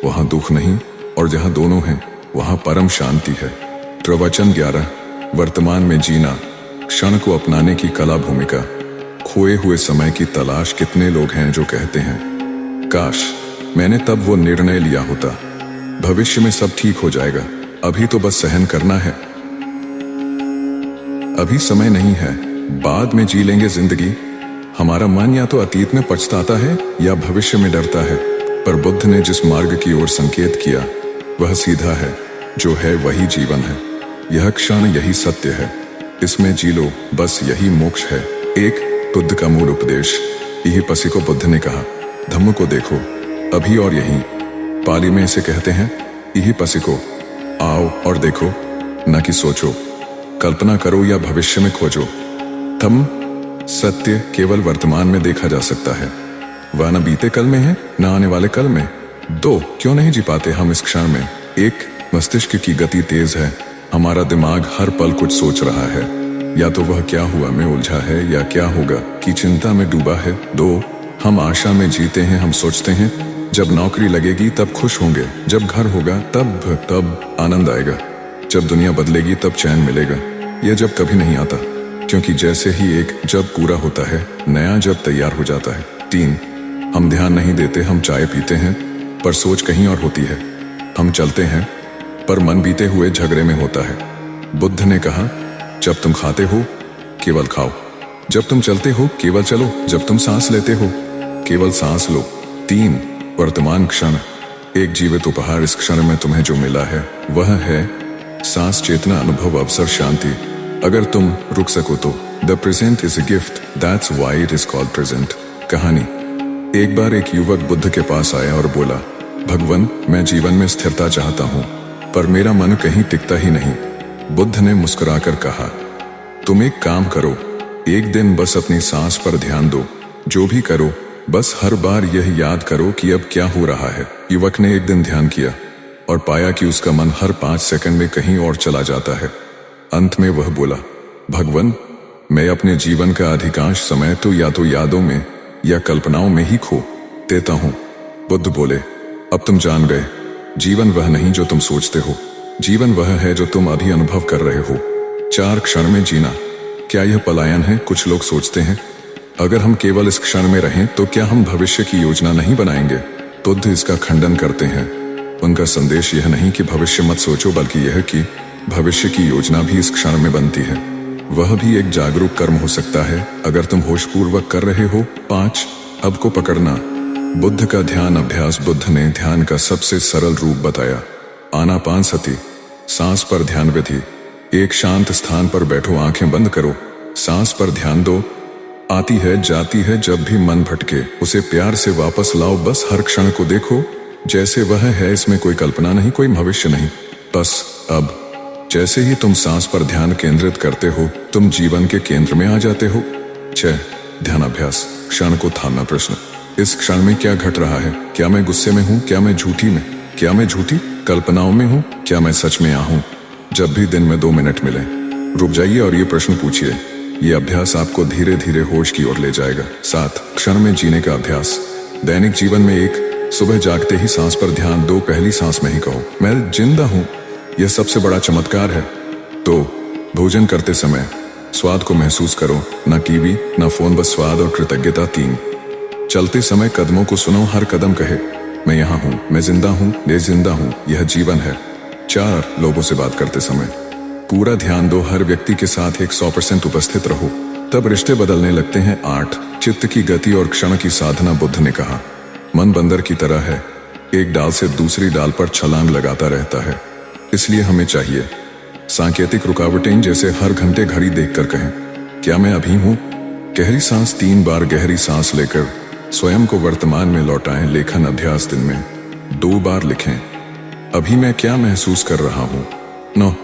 वहां दुख नहीं, और जहां दोनों हैं वहां परम शांति है। प्रवचन 11 वर्तमान में जीना, क्षण को अपनाने की कला। भूमिका, खोए हुए समय की तलाश। कितने लोग हैं जो कहते हैं, काश मैंने तब वो निर्णय लिया होता, भविष्य में सब ठीक हो जाएगा, अभी तो बस सहन करना है। अभी समय नहीं है, बाद में जी लेंगे जिंदगी। हमारा मन या तो अतीत में पछताता है या भविष्य में डरता है, पर बुद्ध ने जिस मार्ग की ओर संकेत किया वह सीधा है, जो है वही जीवन है। यह क्षण यही सत्य है, इसमें जी लो, बस यही मोक्ष है। 1 बुद्ध का मूल उपदेश। यही पसी को बुद्ध ने कहा, धम्म को देखो अभी और यहीं। पाली में इसे कहते हैं, यही पसी को, आओ और देखो, न कि सोचो, कल्पना करो या भविष्य में खोजो। धम्म, सत्य केवल वर्तमान में देखा जा सकता है, वह न बीते कल में है न आने वाले कल में। 2 क्यों नहीं जी पाते हम इस क्षण में। 1 मस्तिष्क की गति तेज है, हमारा दिमाग हर पल कुछ सोच रहा है, या तो वह क्या हुआ में उलझा है या क्या होगा की चिंता में डूबा है। 2 हम आशा में जीते हैं, हम सोचते हैं जब नौकरी लगेगी तब खुश होंगे, जब घर होगा तब आनंद आएगा, जब दुनिया बदलेगी तब चैन मिलेगा। यह जब कभी नहीं आता, क्योंकि जैसे ही एक जब पूरा होता है नया जब तैयार हो जाता है। 3 हम ध्यान नहीं देते, हम चाय पीते हैं पर सोच कहीं और होती है, हम चलते हैं पर मन बीते हुए झगड़े में होता है। बुद्ध ने कहा, जब तुम खाते हो केवल खाओ, जब तुम चलते हो केवल चलो, जब तुम सांस लेते हो केवल सांस लो। 3 वर्तमान क्षण, एक जीवित उपहार। इस क्षण में तुम्हें जो मिला है वह है सांस, चेतना, अनुभव, अवसर, शांति। अगर तुम रुक सको तो the present is a gift, that's why it is called present. कहानी, एक बार एक युवक बुद्ध के पास आया और बोला, भगवान, मैं जीवन में स्थिरता चाहता हूँ पर मेरा मन कहीं टिकता ही नहीं। बुद्ध ने मुस्कुराकर कहा, तुम एक काम करो, एक दिन बस अपनी सांस पर ध्यान दो। जो भी करो बस हर बार यह याद करो कि अब क्या हो रहा है। युवक ने एक दिन ध्यान किया और पाया कि उसका मन हर 5 सेकंड में कहीं और चला जाता है। अंत में वह बोला, भगवान, मैं अपने जीवन का अधिकांश समय तो यादों में या कल्पनाओं में ही खो देता हूं। बुद्ध बोले, अब तुम जान गए, जीवन वह नहीं जो तुम सोचते हो, जीवन वह है जो तुम अभी अनुभव कर रहे हो। 4 क्षण में जीना, क्या यह पलायन है? कुछ लोग सोचते हैं, अगर हम केवल इस क्षण में रहें तो क्या हम भविष्य की योजना नहीं बनाएंगे? बुद्ध इसका खंडन करते हैं। उनका संदेश यह नहीं कि भविष्य मत सोचो, बल्कि यह कि भविष्य की योजना भी इस क्षण में बनती है। वह भी एक जागरूक कर्म हो सकता है अगर तुम होशपूर्वक कर रहे हो। 5 अब को पकड़ना। बुद्ध का ध्यान अभ्यास। बुद्ध ने ध्यान का सबसे सरल रूप बताया, आनापानसति, सांस पर ध्यान विधि। एक शांत स्थान पर बैठो, आंखें बंद करो, सांस पर ध्यान दो। आती है जाती है, जब भी मन भटके उसे प्यार से वापस लाओ। बस हर क्षण को देखो जैसे वह है, इसमें कोई कल्पना नहीं, कोई भविष्य नहीं, बस अब। जैसे ही तुम सांस पर ध्यान केंद्रित करते हो, तुम जीवन के केंद्र में आ जाते हो। 6 ध्यानाभ्यास। क्षण को थामना। प्रश्न, इस क्षण में क्या घट रहा है? क्या मैं गुस्से में हूँ? क्या मैं झूठी कल्पनाओं में हूँ? क्या मैं सच में यहाँ हूँ? जब भी दिन में 2 मिनट मिले, रुक जाइए और ये प्रश्न पूछिए। ये अभ्यास आपको धीरे धीरे होश की ओर ले जाएगा। 7 क्षण में जीने का अभ्यास। दैनिक जीवन में 1 सुबह जागते ही सांस पर ध्यान दो। पहली सांस में ही कहो, मैं जिंदा हूँ। यह सबसे बड़ा चमत्कार है। 2 भोजन करते समय स्वाद को महसूस करो, न टीवी न फोन, बस स्वाद और कृतज्ञता। 3 चलते समय कदमों को सुनो, हर कदम कहे, मैं यहाँ हूँ, मैं जिंदा हूँ, ये जिंदा हूँ, यह जीवन है। 4 लोगों से बात करते समय पूरा ध्यान दो, हर व्यक्ति के साथ 100% उपस्थित रहो, तब रिश्ते बदलने लगते हैं। 8 चित्त की गति और क्षण की साधना। बुद्ध ने कहा, मन बंदर की तरह है, एक डाल से दूसरी डाल पर छलांग लगाता रहता है। इसलिए हमें चाहिए सांकेतिक रुकावटें, जैसे हर घंटे घड़ी देखकर कहें, क्या मैं अभी हूँ? गहरी सांस। 3 बार गहरी सांस लेकर स्वयं को वर्तमान में लौटाएं। लेखन अभ्यास। दिन में 2 बार लिखें, अभी मैं क्या महसूस कर रहा हूँ। 9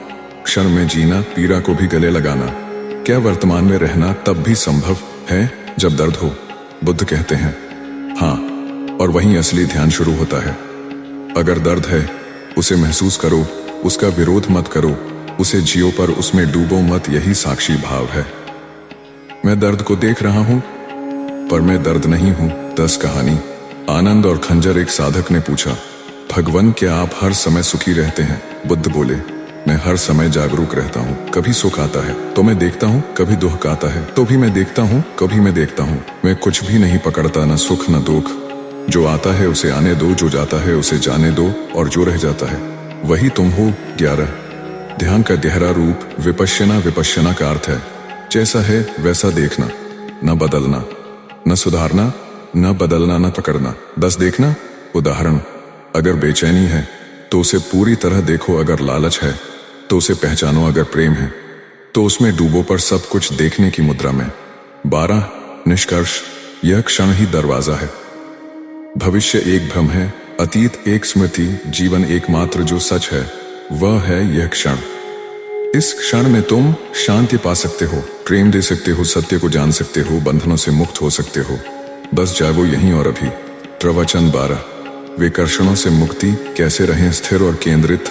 क्षण में जीना। पीड़ा को भी गले लगाना। क्या वर्तमान में रहना तब भी संभव है जब दर्द हो? बुद्ध कहते हैं, हाँ, और वहीं असली ध्यान शुरू होता है। अगर दर्द है, उसे महसूस करो, उसका विरोध मत करो, उसे जियो पर उसमें डूबो मत। यही साक्षी भाव है। मैं दर्द को देख रहा हूं, पर मैं दर्द नहीं हूं। 10 कहानी। आनंद और खंजर। एक साधक ने पूछा, भगवान, क्या आप हर समय सुखी रहते हैं? बुद्ध बोले, मैं हर समय जागरूक रहता हूँ। कभी सुख आता है तो मैं देखता हूँ, कभी दुख आता है तो भी मैं देखता हूँ, कभी मैं देखता हूँ। मैं कुछ भी नहीं पकड़ता, न सुख न दुख। जो आता है उसे आने दो, जो जाता है उसे जाने दो, और जो रह जाता है वही तुम हो। 11 ध्यान का गहरा रूप। विपश्यना। विपश्यना का अर्थ है जैसा है वैसा देखना, न बदलना, न सुधारना, न बदलना, न पकड़ना, बस देखना। उदाहरण, अगर बेचैनी है तो उसे पूरी तरह देखो, अगर लालच है तो उसे पहचानो, अगर प्रेम है तो उसमें डूबो, पर सब कुछ देखने की मुद्रा में। 12 निष्कर्ष। यह क्षण ही दरवाजा है। भविष्य एक भ्रम है, अतीत एक स्मृति, जीवन एकमात्र जो सच है वह है यह क्षण। इस क्षण में तुम शांति पा सकते हो, प्रेम दे सकते हो, सत्य को जान सकते हो, बंधनों से मुक्त हो सकते हो। बस जागो यहीं और अभी। प्रवचन 12 विकर्षणों से मुक्ति। कैसे रहें स्थिर और केंद्रित।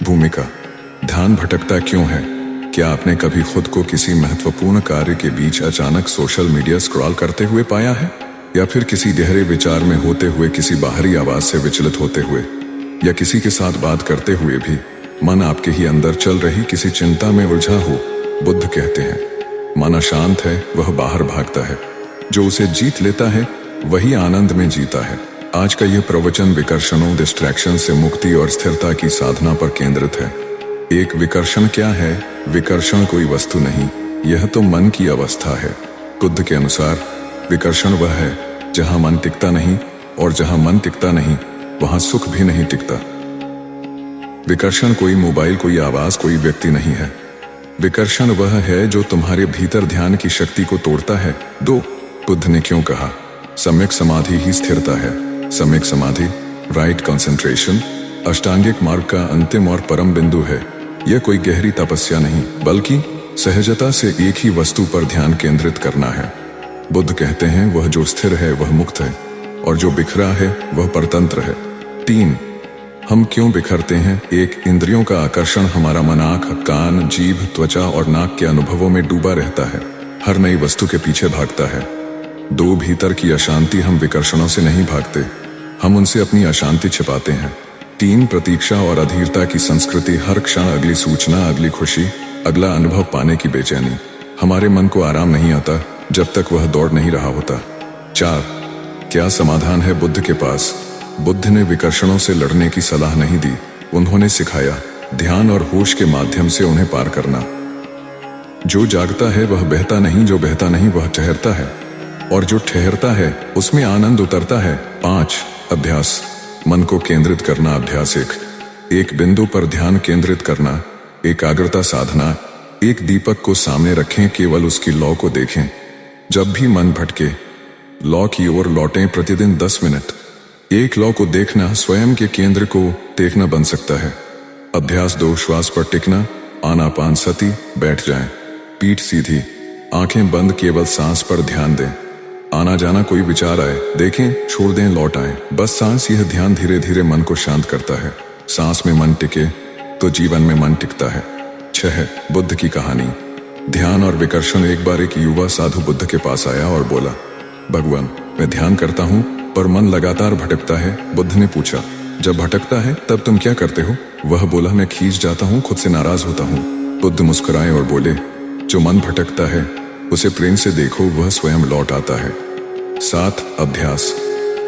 भूमिका। ध्यान भटकता क्यों है? क्या आपने कभी खुद को किसी महत्वपूर्ण कार्य के बीच अचानक सोशल मीडिया स्क्रॉल करते हुए पाया है, या फिर किसी गहरे विचार में होते हुए, किसी बाहरी आवाज से विचलित होते हुए, या किसी के साथ बात करते हुए भी मन आपके ही अंदर चल रही किसी चिंता में उलझा हो? बुद्ध कहते हैं, मन अशांत है, वह बाहर भागता है, जो उसे जीत लेता है वही आनंद में जीता है। आज का यह प्रवचन विकर्षणों, डिस्ट्रैक्शन से मुक्ति और स्थिरता की साधना पर केंद्रित है। एक विकर्षण क्या है? विकर्षण कोई वस्तु नहीं, यह तो मन की अवस्था है। बुद्ध के अनुसार विकर्षण वह है जहां मन टिकता नहीं, और जहां मन टिकता नहीं वहां सुख भी नहीं टिकता। विकर्षण कोई मोबाइल, कोई आवाज, कोई व्यक्ति नहीं है। विकर्षण वह है जो तुम्हारे भीतर ध्यान की शक्ति को तोड़ता है। 2 बुद्ध ने क्यों कहा सम्यक समाधि ही स्थिरता है? सम्यक समाधि, राइट कंसंट्रेशन, अष्टांगिक मार्ग का अंतिम और परम बिंदु है। यह कोई गहरी तपस्या नहीं, बल्कि सहजता से एक ही वस्तु पर ध्यान केंद्रित करना है। बुद्ध कहते हैं वह जो स्थिर है वह मुक्त है, और जो बिखरा है वह परतंत्र है। 3. हम क्यों बिखरते हैं? 1. इंद्रियों का आकर्षण। हमारा मन आँख, कान, जीभ, त्वचा और नाक के अनुभवों में डूबा रहता है, हर नई वस्तु के पीछे भागता है। 2. भीतर की अशांति। हम विकर्षणों से नहीं भागते, हम उनसे अपनी अशांति छिपाते हैं। 3. प्रतीक्षा और अधीरता की संस्कृति। हर क्षण अगली सूचना, अगली खुशी, अगला अनुभव पाने की बेचैनी। हमारे मन को आराम नहीं आता जब तक वह दौड़ नहीं रहा होता। 4. क्या समाधान है बुद्ध के पास? बुद्ध ने विकर्षणों से लड़ने की सलाह नहीं दी, उन्होंने सिखाया ध्यान और होश के माध्यम से उन्हें पार करना। जो जागता है वह बहता नहीं, जो बहता नहीं वह ठहरता है, और जो ठहरता है उसमें आनंद उतरता है। 5. अभ्यास। मन को केंद्रित करना। अभ्यास। एक बिंदु पर ध्यान केंद्रित करना, एकाग्रता साधना। एक दीपक को सामने रखें, केवल उसकी लौ को देखें। जब भी मन भटके, लौ की ओर लौटें। प्रतिदिन 10 मिनट एक लौ को देखना स्वयं के केंद्र को देखना बन सकता है। अभ्यास 2. श्वास पर टिकना। आनापानसति। बैठ जाएं, पीठ सीधी, आंखें बंद, केवल सांस पर ध्यान दें। आना जाना कोई विचार आए, देखें, छोड़ दें, लौट आए, बस सांस। यह ध्यान धीरे धीरे मन को शांत करता है। सांस में मन टिके तो जीवन में मन टिकता है। 6. बुद्ध की कहानी। ध्यान और विकर्षण। एक बार एक युवा साधु बुद्ध के पास आया और बोला, भगवान, मैं ध्यान करता हूँ पर मन लगातार भटकता है। बुद्ध ने पूछा, जब भटकता है तब तुम क्या करते हो? वह बोला, मैं खींच जाता हूँ, खुद से नाराज होता हूँ। बुद्ध मुस्कुराए और बोले, जो मन भटकता है उसे प्रेम से देखो, वह स्वयं लौट आता है। 7. अभ्यास।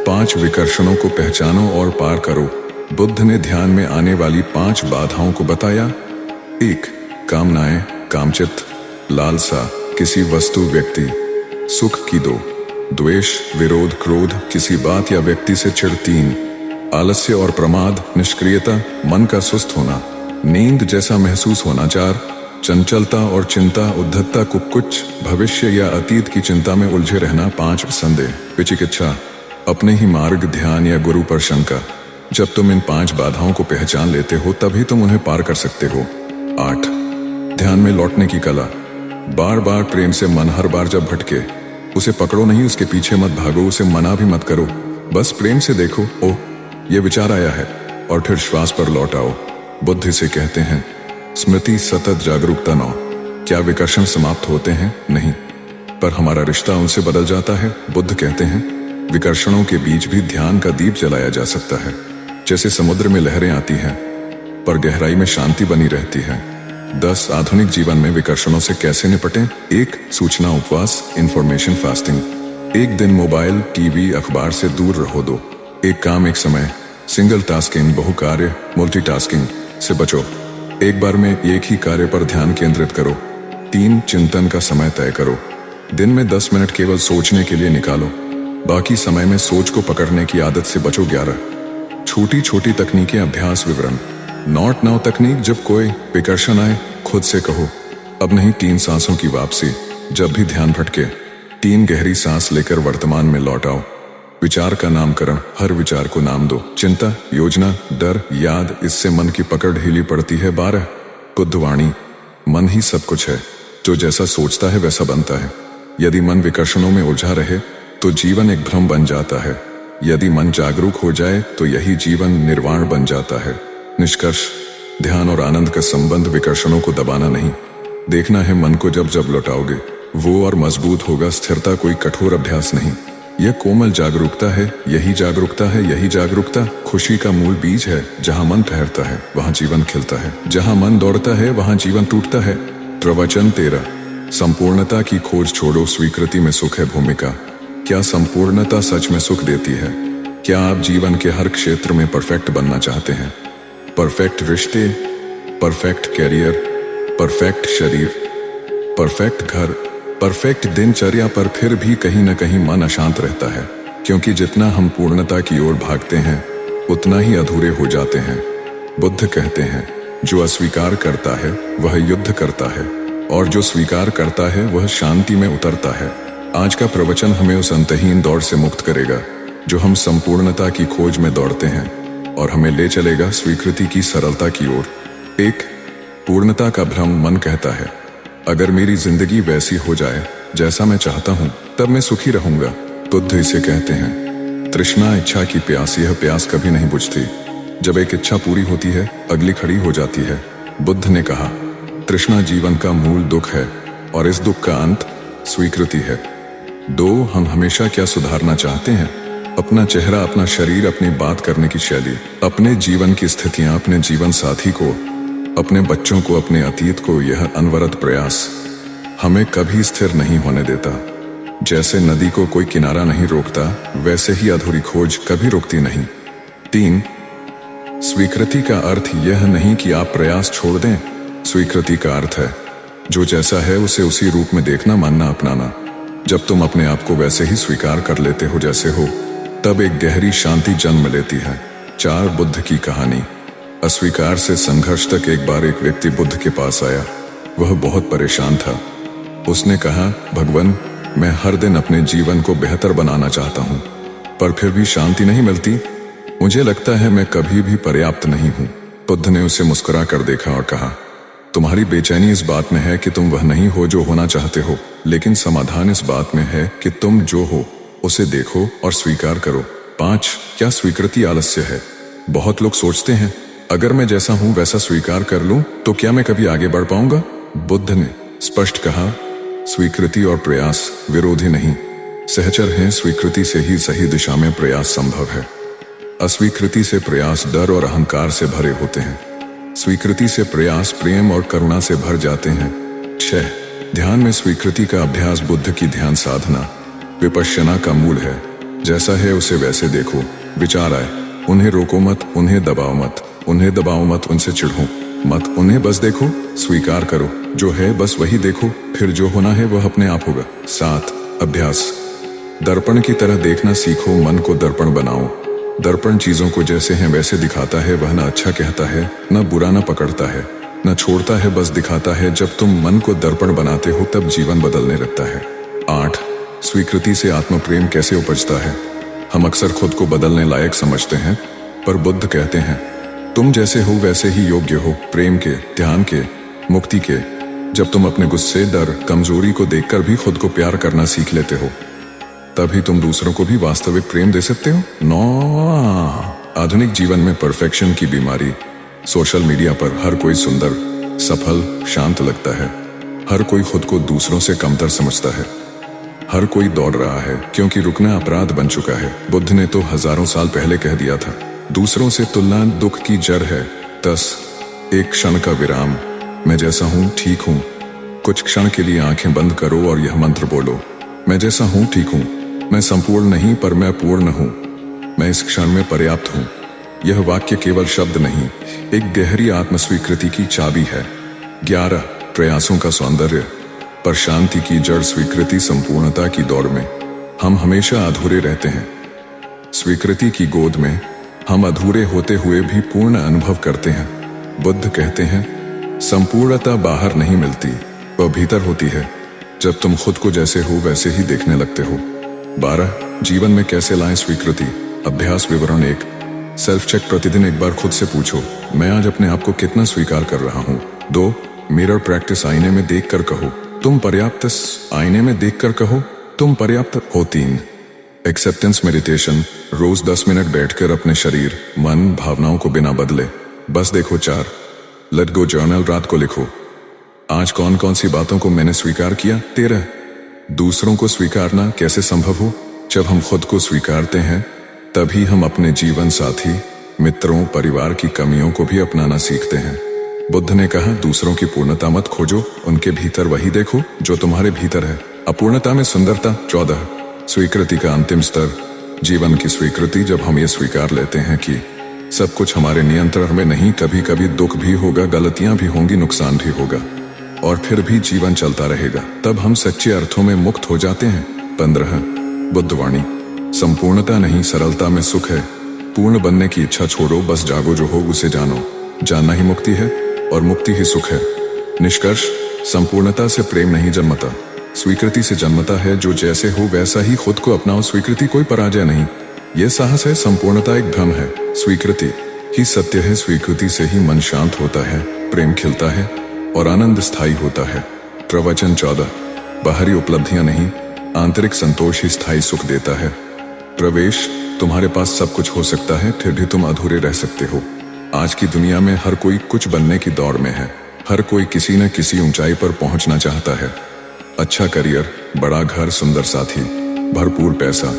5 विकर्षणों को पहचानो और पार करो। बुद्ध ने ध्यान में आने वाली 5 बाधाओं को बताया। 1. कामनाएं, कामचित्त, लालसा, किसी वस्तु, व्यक्ति, सुख की। 2. द्वेष, विरोध, क्रोध, किसी बात या व्यक्ति से चिढ़। 3. आलस्य और प्रमाद, निष्क्रियता, मन का सुस्त होना, नींद जैसा महसूस होना। 4. चंचलता और चिंता, उद्धतता, कुछ भविष्य या अतीत की चिंता में उलझे रहना। 5. संदेह, विचिकित्सा, अपने ही मार्ग, ध्यान या गुरु पर शंका। जब तुम इन 5 बाधाओं को पहचान लेते हो तभी तुम उन्हें पार कर सकते हो। 8. ध्यान में लौटने की कला। बार बार प्रेम से मन, हर बार जब भटके उसे पकड़ो नहीं, उसके पीछे मत भागो, उसे मना भी मत करो, बस प्रेम से देखो, ओह ये विचार आया है, और फिर श्वास पर लौट आओ। बुद्ध इसे कहते हैं स्मृति, सतत जागरूकता। 9. क्या विकर्षण समाप्त होते हैं? नहीं, पर हमारा रिश्ता उनसे बदल जाता है। बुद्ध कहते हैं विकर्षणों के बीच भी ध्यान का दीप जलाया जा सकता है। जैसे समुद्र में लहरें आती हैं पर गहराई में शांति बनी रहती है। 10. आधुनिक जीवन में विकर्षणों से कैसे निपटें? 1. सूचना उपवास, इंफॉर्मेशन फास्टिंग। एक दिन मोबाइल, टीवी, अखबार से दूर रहो। 2. एक काम एक समय, सिंगल टास्किंग, बहुकार्य, मल्टीटास्किंग से बचो। एक बार में एक ही कार्य पर ध्यान केंद्रित करो। 3. चिंतन का समय तय करो। दिन में 10 मिनट केवल सोचने के लिए निकालो, बाकी समय में सोच को पकड़ने की आदत से बचो। 11. छोटी छोटी तकनीकें, अभ्यास, विवरण। नॉट नाउ तकनीक। जब कोई विकर्षण आए खुद से कहो अब नहीं। 3. सांसों की वापसी। जब भी ध्यान भटके 3 गहरी सांस लेकर वर्तमान में लौट आओ। विचार का नामकरण, हर विचार को नाम दो। चिंता, योजना, डर, याद, इससे मन की पकड़ ढीली पड़ती है। 12. बुद्धवाणी। मन ही सब कुछ है, जो जैसा सोचता है वैसा बनता है। यदि मन विकर्षणों में उलझा रहे तो जीवन एक भ्रम बन जाता है, यदि मन जागरूक हो जाए तो यही जीवन निर्वाण बन जाता है। निष्कर्ष, ध्यान और आनंद का संबंध विकर्षणों को दबाना नहीं, देखना है मन को। जब जब लौटाओगे वो और मजबूत होगा। स्थिरता कोई कठोर अभ्यास नहीं, यह कोमल जागरूकता है। यही जागरूकता है, यही जागरूकता खुशी का मूल बीज है। जहाँ मन ठहरता है वहाँ जीवन खिलता है, जहाँ मन दौड़ता है वहाँ जीवन टूटता है। प्रवचन 13। संपूर्णता की खोज छोड़ो, स्वीकृति में सुख है भूमिका। क्या संपूर्णता सच में सुख देती है? क्या आप जीवन के हर क्षेत्र में परफेक्ट बनना चाहते हैं? परफेक्ट रिश्ते, परफेक्ट कैरियर, परफेक्ट शरीर, परफेक्ट घर, परफेक्ट दिनचर्या, पर फिर भी कहीं न कहीं मन अशांत रहता है, क्योंकि जितना हम पूर्णता की ओर भागते हैं उतना ही अधूरे हो जाते हैं। बुद्ध कहते हैं जो अस्वीकार करता है वह युद्ध करता है, और जो स्वीकार करता है वह शांति में उतरता है। आज का प्रवचन हमें उस अंतहीन दौड़ से मुक्त करेगा जो हम संपूर्णता की खोज में दौड़ते हैं। और हमें ले चलेगा स्वीकृति की सरलता की ओर। एक पूर्णता का भ्रम मन कहता है, अगर मेरी जिंदगी वैसी हो जाए जैसा मैं चाहता हूं, तब मैं सुखी रहूंगा। बुद्ध इसे कहते हैं तृष्णा, इच्छा की प्यास। यह प्यास कभी नहीं बुझती। जब एक इच्छा पूरी होती है, अगली खड़ी हो जाती है। बुद्ध ने कहा, तृष्णा जीवन का मूल दुख है और इस दुख का अंत स्वीकृति है। दो, हम हमेशा क्या सुधारना चाहते हैं? अपना चेहरा, अपना शरीर, अपनी बात करने की शैली, अपने जीवन की स्थितियां, अपने जीवन साथी को, अपने बच्चों को, अपने अतीत को। यह अनवरत प्रयास हमें कभी स्थिर नहीं होने देता। जैसे नदी को कोई किनारा नहीं रोकता, वैसे ही अधूरी खोज कभी रुकती नहीं। तीन, स्वीकृति का अर्थ यह नहीं कि आप प्रयास छोड़ दें। स्वीकृति का अर्थ है जो जैसा है उसे उसी रूप में देखना, मानना, अपनाना। जब तुम अपने आप को वैसे ही स्वीकार कर लेते हो जैसे हो, तब एक गहरी शांति जन्म लेती है। चार, बुद्ध की कहानी। अस्वीकार से संघर्ष तक। एक बार एक व्यक्ति बुद्ध के पास आया। वह बहुत परेशान था। उसने कहा, भगवान, मैं हर दिन अपने जीवन को बेहतर बनाना चाहता हूँ, पर फिर भी शांति नहीं मिलती। मुझे लगता है मैं कभी भी पर्याप्त नहीं हूँ। बुद्ध ने उसे मुस्कुरा कर देखा और कहा, तुम्हारी बेचैनी इस बात में है कि तुम वह नहीं हो जो होना चाहते हो, लेकिन समाधान इस बात में है कि तुम जो हो उसे देखो और स्वीकार करो। 5, क्या स्वीकृति आलस्य है? बहुत लोग सोचते हैं, अगर मैं जैसा हूं वैसा स्वीकार कर लूं तो क्या मैं कभी आगे बढ़ पाऊंगा? बुद्ध ने स्पष्ट कहा, स्वीकृति और प्रयास विरोधी नहीं, सहचर हैं। स्वीकृति से ही सही दिशा में प्रयास संभव है। अस्वीकृति से प्रयास डर और अहंकार से भरे होते हैं। स्वीकृति से प्रयास प्रेम और करुणा से भर जाते हैं। 6, ध्यान में स्वीकृति का अभ्यास। बुद्ध की ध्यान साधना विपश्यना का मूल है। जैसा है उसे वैसे देखो। विचार आए, उन्हें रोको मत, उन्हें दबाओ मत, उन्हें दबाओ मत, उनसे चिढ़ो मत, उन्हें बस देखो, स्वीकार करो। जो है बस वही देखो, फिर जो होना है वह अपने आप होगा। 7, अभ्यास। दर्पण की तरह देखना सीखो, मन को दर्पण बनाओ। दर्पण चीजों को जैसे हैं वैसे दिखाता है। वह न अच्छा कहता है, न बुरा, न पकड़ता है, न छोड़ता है, बस दिखाता है। जब तुम मन को दर्पण बनाते हो तब जीवन बदलने लगता है। 8, स्वीकृति से आत्म प्रेम कैसे उपजता है? हम अक्सर खुद को बदलने लायक समझते हैं, पर बुद्ध कहते हैं, तुम जैसे हो वैसे ही योग्य हो, प्रेम के, ध्यान के, मुक्ति के। जब तुम अपने गुस्से, डर, कमजोरी को देखकर भी खुद को प्यार करना सीख लेते हो, तभी तुम दूसरों को भी वास्तविक प्रेम दे सकते हो। 9, आधुनिक जीवन में परफेक्शन की बीमारी। सोशल मीडिया पर हर कोई सुंदर, सफल, शांत लगता है। हर कोई खुद को दूसरों से कमतर समझता है। हर कोई दौड़ रहा है क्योंकि रुकना अपराध बन चुका है। बुद्ध ने तो हजारों साल पहले कह दिया था, दूसरों से तुलना दुख की जड़ है। 10, एक क्षण का विराम। मैं जैसा हूं ठीक हूं। कुछ क्षण के लिए आंखें बंद करो और यह मंत्र बोलो, मैं जैसा हूं ठीक हूं। मैं संपूर्ण नहीं पर मैं पूर्ण हूं। मैं इस क्षण में पर्याप्त हूं। यह वाक्य केवल शब्द नहीं, एक गहरी आत्मस्वीकृति की चाबी है। 11, प्रयासों का सौंदर्य। पर शांति की जड़ स्वीकृति। संपूर्णता की दौड़ में हम हमेशा अधूरे रहते हैं। स्वीकृति की गोद में हम अधूरे होते हुए भी पूर्ण अनुभव करते हैं। बुद्ध कहते हैं, संपूर्णता बाहर नहीं मिलती, वह भीतर होती है। जब तुम खुद को जैसे हो वैसे ही देखने लगते हो। 12, जीवन में कैसे लाएं स्वीकृति। अभ्यास विवरण। 1, सेल्फ चेक। प्रतिदिन एक बार खुद से पूछो, मैं आज अपने आप को कितना स्वीकार कर रहा हूँ। 2, मिरर प्रैक्टिस। आईने में देखकर कहो, तुम पर्याप्त। आईने में देखकर कहो, तुम पर्याप्त हो। 3, एक्सेप्टेंस मेडिटेशन। रोज 10 मिनट बैठकर अपने शरीर, मन, भावनाओं को बिना बदले बस देखो। 4, लेट गो जर्नल। रात को लिखो, आज कौन कौन सी बातों को मैंने स्वीकार किया। 13, दूसरों को स्वीकारना कैसे संभव हो। जब हम खुद को स्वीकारते हैं तभी हम अपने जीवन साथी, मित्रों, परिवार की कमियों को भी अपनाना सीखते हैं। बुद्ध ने कहा, दूसरों की पूर्णता मत खोजो, उनके भीतर वही देखो जो तुम्हारे भीतर है। अपूर्णता में सुंदरता। 14, स्वीकृति का अंतिम स्तर। जीवन की स्वीकृति। जब हम ये स्वीकार लेते हैं कि सब कुछ हमारे नियंत्रण में नहीं, कभी कभी दुख भी होगा, गलतियां भी होंगी, नुकसान भी होगा, और फिर भी जीवन चलता रहेगा, तब हम सच्चे अर्थों में मुक्त हो जाते हैं। 15, बुद्धवाणी। संपूर्णता नहीं, सरलता में सुख है। पूर्ण बनने की इच्छा छोड़ो, बस जागो, जो हो उसे जानो। जानना ही मुक्ति है और मुक्ति ही सुख है। निष्कर्ष, संपूर्णता से प्रेम नहीं जन्मता, स्वीकृति से जन्मता है। जो जैसे हो वैसा ही खुद को अपनाओ। स्वीकृति कोई पराजय नहीं, यह साहस है, संपूर्णता एक भ्रम है, स्वीकृति ही सत्य है, स्वीकृति से ही मन शांत होता है, प्रेम खिलता है और आनंद स्थायी होता है। प्रवचन 14। बाहरी उपलब्धियां नहीं, आंतरिक संतोष ही स्थायी सुख देता है। प्रवेश, तुम्हारे पास सब कुछ हो सकता है, फिर भी तुम अधूरे रह सकते हो। आज की दुनिया में हर कोई कुछ बनने की दौड़ में है। हर कोई किसी न किसी ऊंचाई पर पहुंचना चाहता है। अच्छा करियर, बड़ा घर, सुंदर साथी, भरपूर पैसा,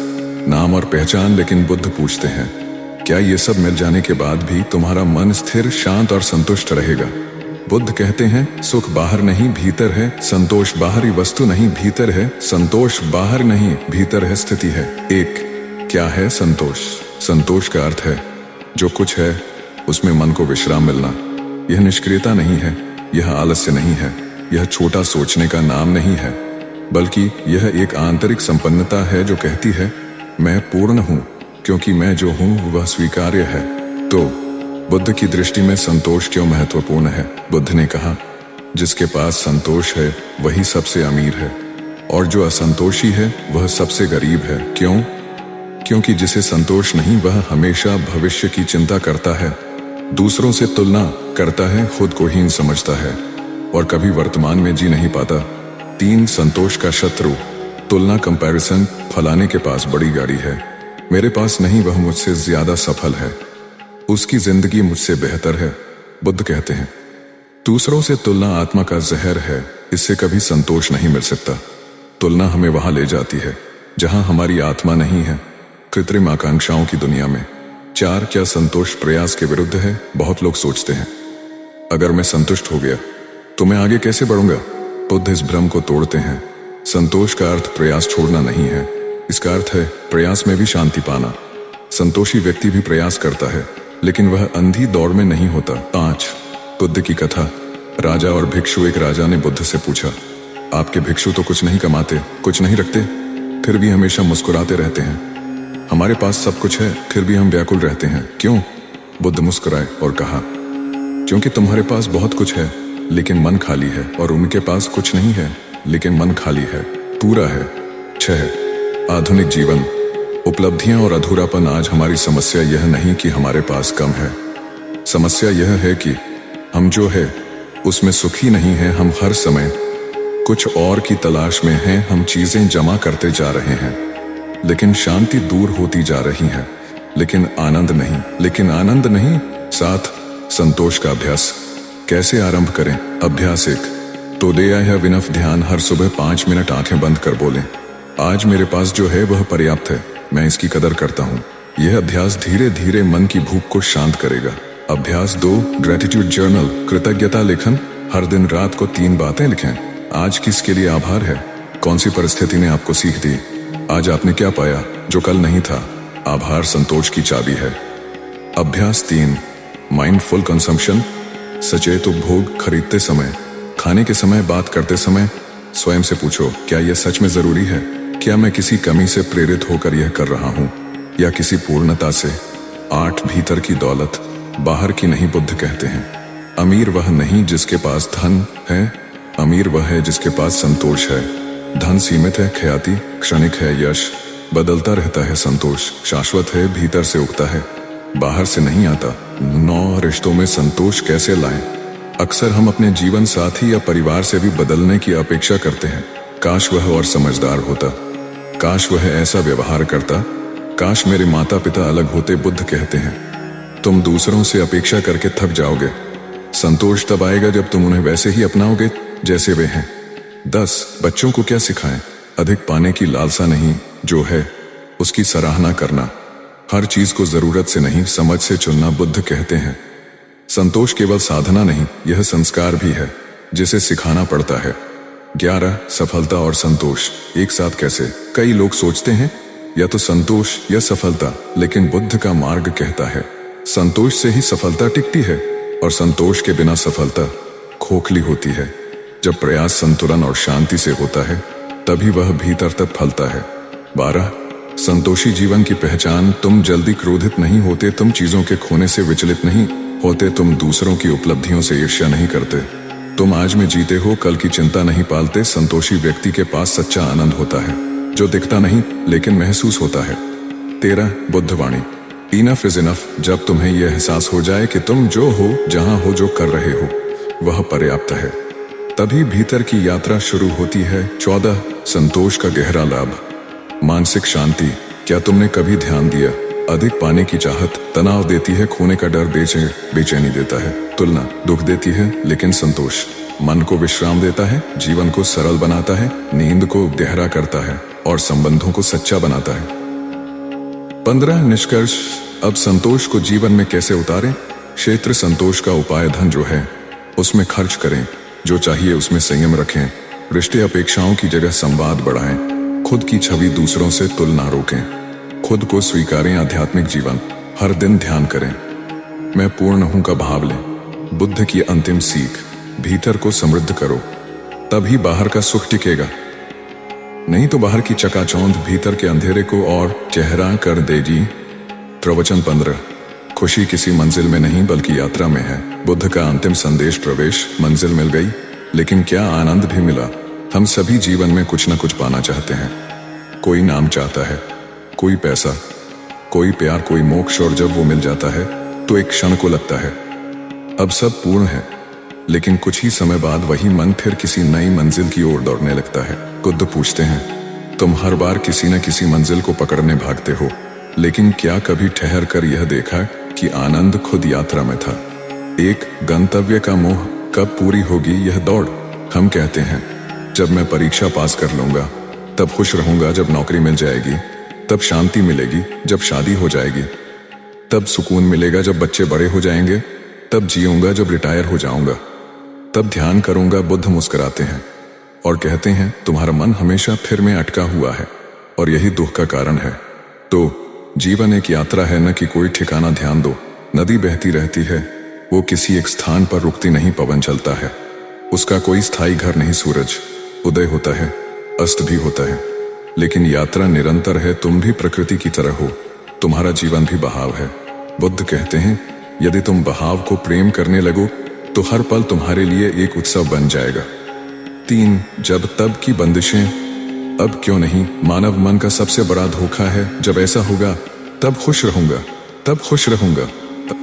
नाम और पहचान। लेकिन बुद्ध पूछते हैं, क्या ये सब मिल जाने के बाद भी तुम्हारा मन स्थिर, शांत और संतुष्ट रहेगा? बुद्ध कहते हैं, सुख बाहर नहीं भीतर है, संतोष बाहरी वस्तु नहीं भीतर है, संतोष बाहर नहीं भीतर है, स्थिति है। एक, क्या है संतोष? संतोष का अर्थ है जो कुछ है उसमें मन को विश्राम मिलना। यह निष्क्रियता नहीं है, यह आलस्य नहीं है, यह छोटा सोचने का नाम नहीं है, बल्कि यह एक आंतरिक संपन्नता है जो कहती है, मैं पूर्ण हूं क्योंकि मैं जो हूं वह स्वीकार्य है। तो बुद्ध की दृष्टि में संतोष क्यों महत्वपूर्ण है? बुद्ध ने कहा, जिसके पास संतोष है वही सबसे अमीर है और जो असंतोषी है वह सबसे गरीब है। क्यों? क्योंकि जिसे संतोष नहीं वह हमेशा भविष्य की चिंता करता है, दूसरों से तुलना करता है, खुद को हीन समझता है और कभी वर्तमान में जी नहीं पाता। 3, संतोष का शत्रु, तुलना, कंपैरिजन। फलाने के पास बड़ी गाड़ी है, मेरे पास नहीं, वह मुझसे ज्यादा सफल है, उसकी जिंदगी मुझसे बेहतर है। बुद्ध कहते हैं, दूसरों से तुलना आत्मा का जहर है, इससे कभी संतोष नहीं मिल सकता। तुलना हमें वहां ले जाती है जहां हमारी आत्मा नहीं है, कृत्रिम आकांक्षाओं की दुनिया में। 4, क्या संतोष प्रयास के विरुद्ध है? बहुत लोग सोचते हैं, अगर मैं संतुष्ट हो गया तो मैं आगे कैसे बढ़ूंगा? बुद्ध इस भ्रम को तोड़ते हैं। संतोष का अर्थ प्रयास छोड़ना नहीं है, इसका अर्थ है प्रयास में भी शांति पाना। संतोषी व्यक्ति भी प्रयास करता है, लेकिन वह अंधी दौड़ में नहीं होता। 5, बुद्ध की कथा, राजा और भिक्षु। एक राजा ने बुद्ध से पूछा, आपके भिक्षु तो कुछ नहीं कमाते, कुछ नहीं रखते, फिर भी हमेशा मुस्कुराते रहते हैं। हमारे पास सब कुछ है, फिर भी हम व्याकुल रहते हैं, क्यों? बुद्ध मुस्कुराए और कहा, क्योंकि तुम्हारे पास बहुत कुछ है लेकिन मन खाली है, और उनके पास कुछ नहीं है लेकिन मन खाली है, पूरा है। 6, आधुनिक जीवन, उपलब्धियां और अधूरापन। आज हमारी समस्या यह नहीं कि हमारे पास कम है, समस्या यह है कि हम जो है उसमें सुखी नहीं है। हम हर समय कुछ और की तलाश में हैं, हम चीजें जमा करते जा रहे हैं लेकिन शांति दूर होती जा रही है, लेकिन आनंद नहीं। 7, संतोष का अभ्यास, कैसे आरंभ करें? अभ्यास 1, टुडे आई हैव इनफ। ध्यान, हर सुबह 5 मिनट आंखें बंद कर बोलें, आज मेरे पास जो है वह पर्याप्त है, मैं इसकी कदर करता हूँ। यह अभ्यास धीरे धीरे मन की भूख को शांत करेगा। अभ्यास 2, ग्रेटिट्यूड जर्नल, कृतज्ञता लेखन। हर दिन रात को 3 बातें लिखें, आज किसके लिए आभार है, कौन सी परिस्थिति ने आपको सीख दी, आज आपने क्या पाया जो कल नहीं था। आभार संतोष की चाबी है। अभ्यास 3, माइंडफुल कंजम्पशन, सचेत उपभोग। खरीदते समय, खाने के समय, बात करते समय स्वयं से पूछो, क्या यह सच में जरूरी है? क्या मैं किसी कमी से प्रेरित होकर यह कर रहा हूँ या किसी पूर्णता से? 8, भीतर की दौलत, बाहर की नहीं। बुद्ध कहते हैं, अमीर वह नहीं जिसके पास धन है, अमीर वह है जिसके पास संतोष है। धन सीमित है, ख्याति क्षणिक है, यश बदलता रहता है, संतोष शाश्वत है, भीतर से उगता है, बाहर से नहीं आता। 9, रिश्तों में संतोष कैसे लाएं? अक्सर हम अपने जीवन साथी या परिवार से भी बदलने की अपेक्षा करते हैं। काश वह और समझदार होता, काश वह ऐसा व्यवहार करता, काश मेरे माता पिता अलग होते। बुद्ध कहते हैं, तुम दूसरों से अपेक्षा करके थक जाओगे, संतोष तब आएगा जब तुम उन्हें वैसे ही अपनाओगे जैसे वे हैं। 10, बच्चों को क्या सिखाएं? अधिक पाने की लालसा नहीं, जो है उसकी सराहना करना, हर चीज को जरूरत से नहीं समझ से चुनना। बुद्ध कहते हैं, संतोष केवल साधना नहीं, यह संस्कार भी है जिसे सिखाना पड़ता है। 11, सफलता और संतोष एक साथ कैसे? कई लोग सोचते हैं या तो संतोष या सफलता, लेकिन बुद्ध का मार्ग कहता है, संतोष से ही सफलता टिकती है और संतोष के बिना सफलता खोखली होती है। जब प्रयास संतुलन और शांति से होता है तभी वह भीतर तक फलता है। 12, संतोषी जीवन की पहचान, तुम जल्दी क्रोधित नहीं होते, तुम चीजों के खोने से विचलित नहीं होते, तुम दूसरों की उपलब्धियों से ईर्ष्या नहीं करते, तुम आज में जीते हो, कल की चिंता नहीं पालते। संतोषी व्यक्ति के पास सच्चा आनंद होता है जो दिखता नहीं लेकिन महसूस होता है। 13 बुद्धवाणी। Enough is enough. जब तुम्हें यह एहसास हो जाए कि तुम जो हो, जहां हो, जो कर रहे हो, वह पर्याप्त है, तभी भीतर की यात्रा शुरू होती है। 14 संतोष का गहरा लाभ। मानसिक शांति। क्या तुमने कभी ध्यान दिया, अधिक पाने की चाहत तनाव देती है, खोने का डर बेचैनी देता है, तुलना दुख देती है, लेकिन संतोष मन को विश्राम देता है, जीवन को सरल बनाता है, नींद को गहरा करता है और संबंधों को सच्चा बनाता है। 15 निष्कर्ष। अब संतोष को जीवन में कैसे उतारें? क्षेत्र संतोष का उपाय धन जो है उसमें खर्च करें, जो चाहिए उसमें संयम रखें, रिश्ते अपेक्षाओं की जगह संवाद बढ़ाएं, खुद की छवि दूसरों से तुलना रोकें, खुद को स्वीकारें, आध्यात्मिक जीवन हर दिन ध्यान करें, मैं पूर्ण हूं का भाव लें। बुद्ध की अंतिम सीख, भीतर को समृद्ध करो, तभी बाहर का सुख टिकेगा, नहीं तो बाहर की चकाचौंध भीतर के अंधेरे को और चेहरा कर देगी। प्रवचन 15। खुशी किसी मंजिल में नहीं बल्कि यात्रा में है। बुद्ध का अंतिम संदेश, प्रवेश, मंजिल मिल गई, लेकिन क्या आनंद भी मिला? हम सभी जीवन में कुछ न कुछ पाना चाहते हैं। कोई नाम चाहता है, कोई पैसा, कोई प्यार, कोई मोक्ष, और जब वो मिल जाता है तो एक क्षण को लगता है अब सब पूर्ण है, लेकिन कुछ ही समय बाद वही मन फिर किसी नई मंजिल की ओर दौड़ने लगता है। बुद्ध पूछते हैं, तुम हर बार किसी न किसी मंजिल को पकड़ने भागते हो, लेकिन क्या कभी ठहर कर यह देखा कि आनंद खुद यात्रा में था? एक गंतव्य का मोह कब पूरी होगी यह दौड़? हम कहते हैं जब मैं परीक्षा पास कर लूंगा तब खुश रहूंगा, जब नौकरी मिल जाएगी तब शांति मिलेगी, जब शादी हो जाएगी तब सुकून मिलेगा, जब बच्चे बड़े हो जाएंगे तब जीऊंगा, जब रिटायर हो जाऊंगा तब ध्यान करूंगा। बुद्ध मुस्कुराते हैं और कहते हैं, तुम्हारा मन हमेशा फिर में अटका हुआ है और यही दुख का कारण है। तो जीवन एक यात्रा है, न कि कोई ठिकाना। ध्यान दो, नदी बहती रहती है, वो किसी एक स्थान पर रुकती नहीं। पवन चलता है, उसका कोई स्थायी घर नहीं। सूरज उदय होता है, अस्त भी होता है, लेकिन यात्रा निरंतर है। तुम भी प्रकृति की तरह हो, तुम्हारा जीवन भी बहाव है। बुद्ध कहते हैं, यदि तुम बहाव को प्रेम करने लगो तो हर पल तुम्हारे लिए एक उत्सव बन जाएगा। 3 जब तब की बंदिशें। अब क्यों नहीं मानव मन का सबसे बड़ा धोखा है। जब ऐसा होगा तब खुश रहूंगा, तब खुश रहूंगा,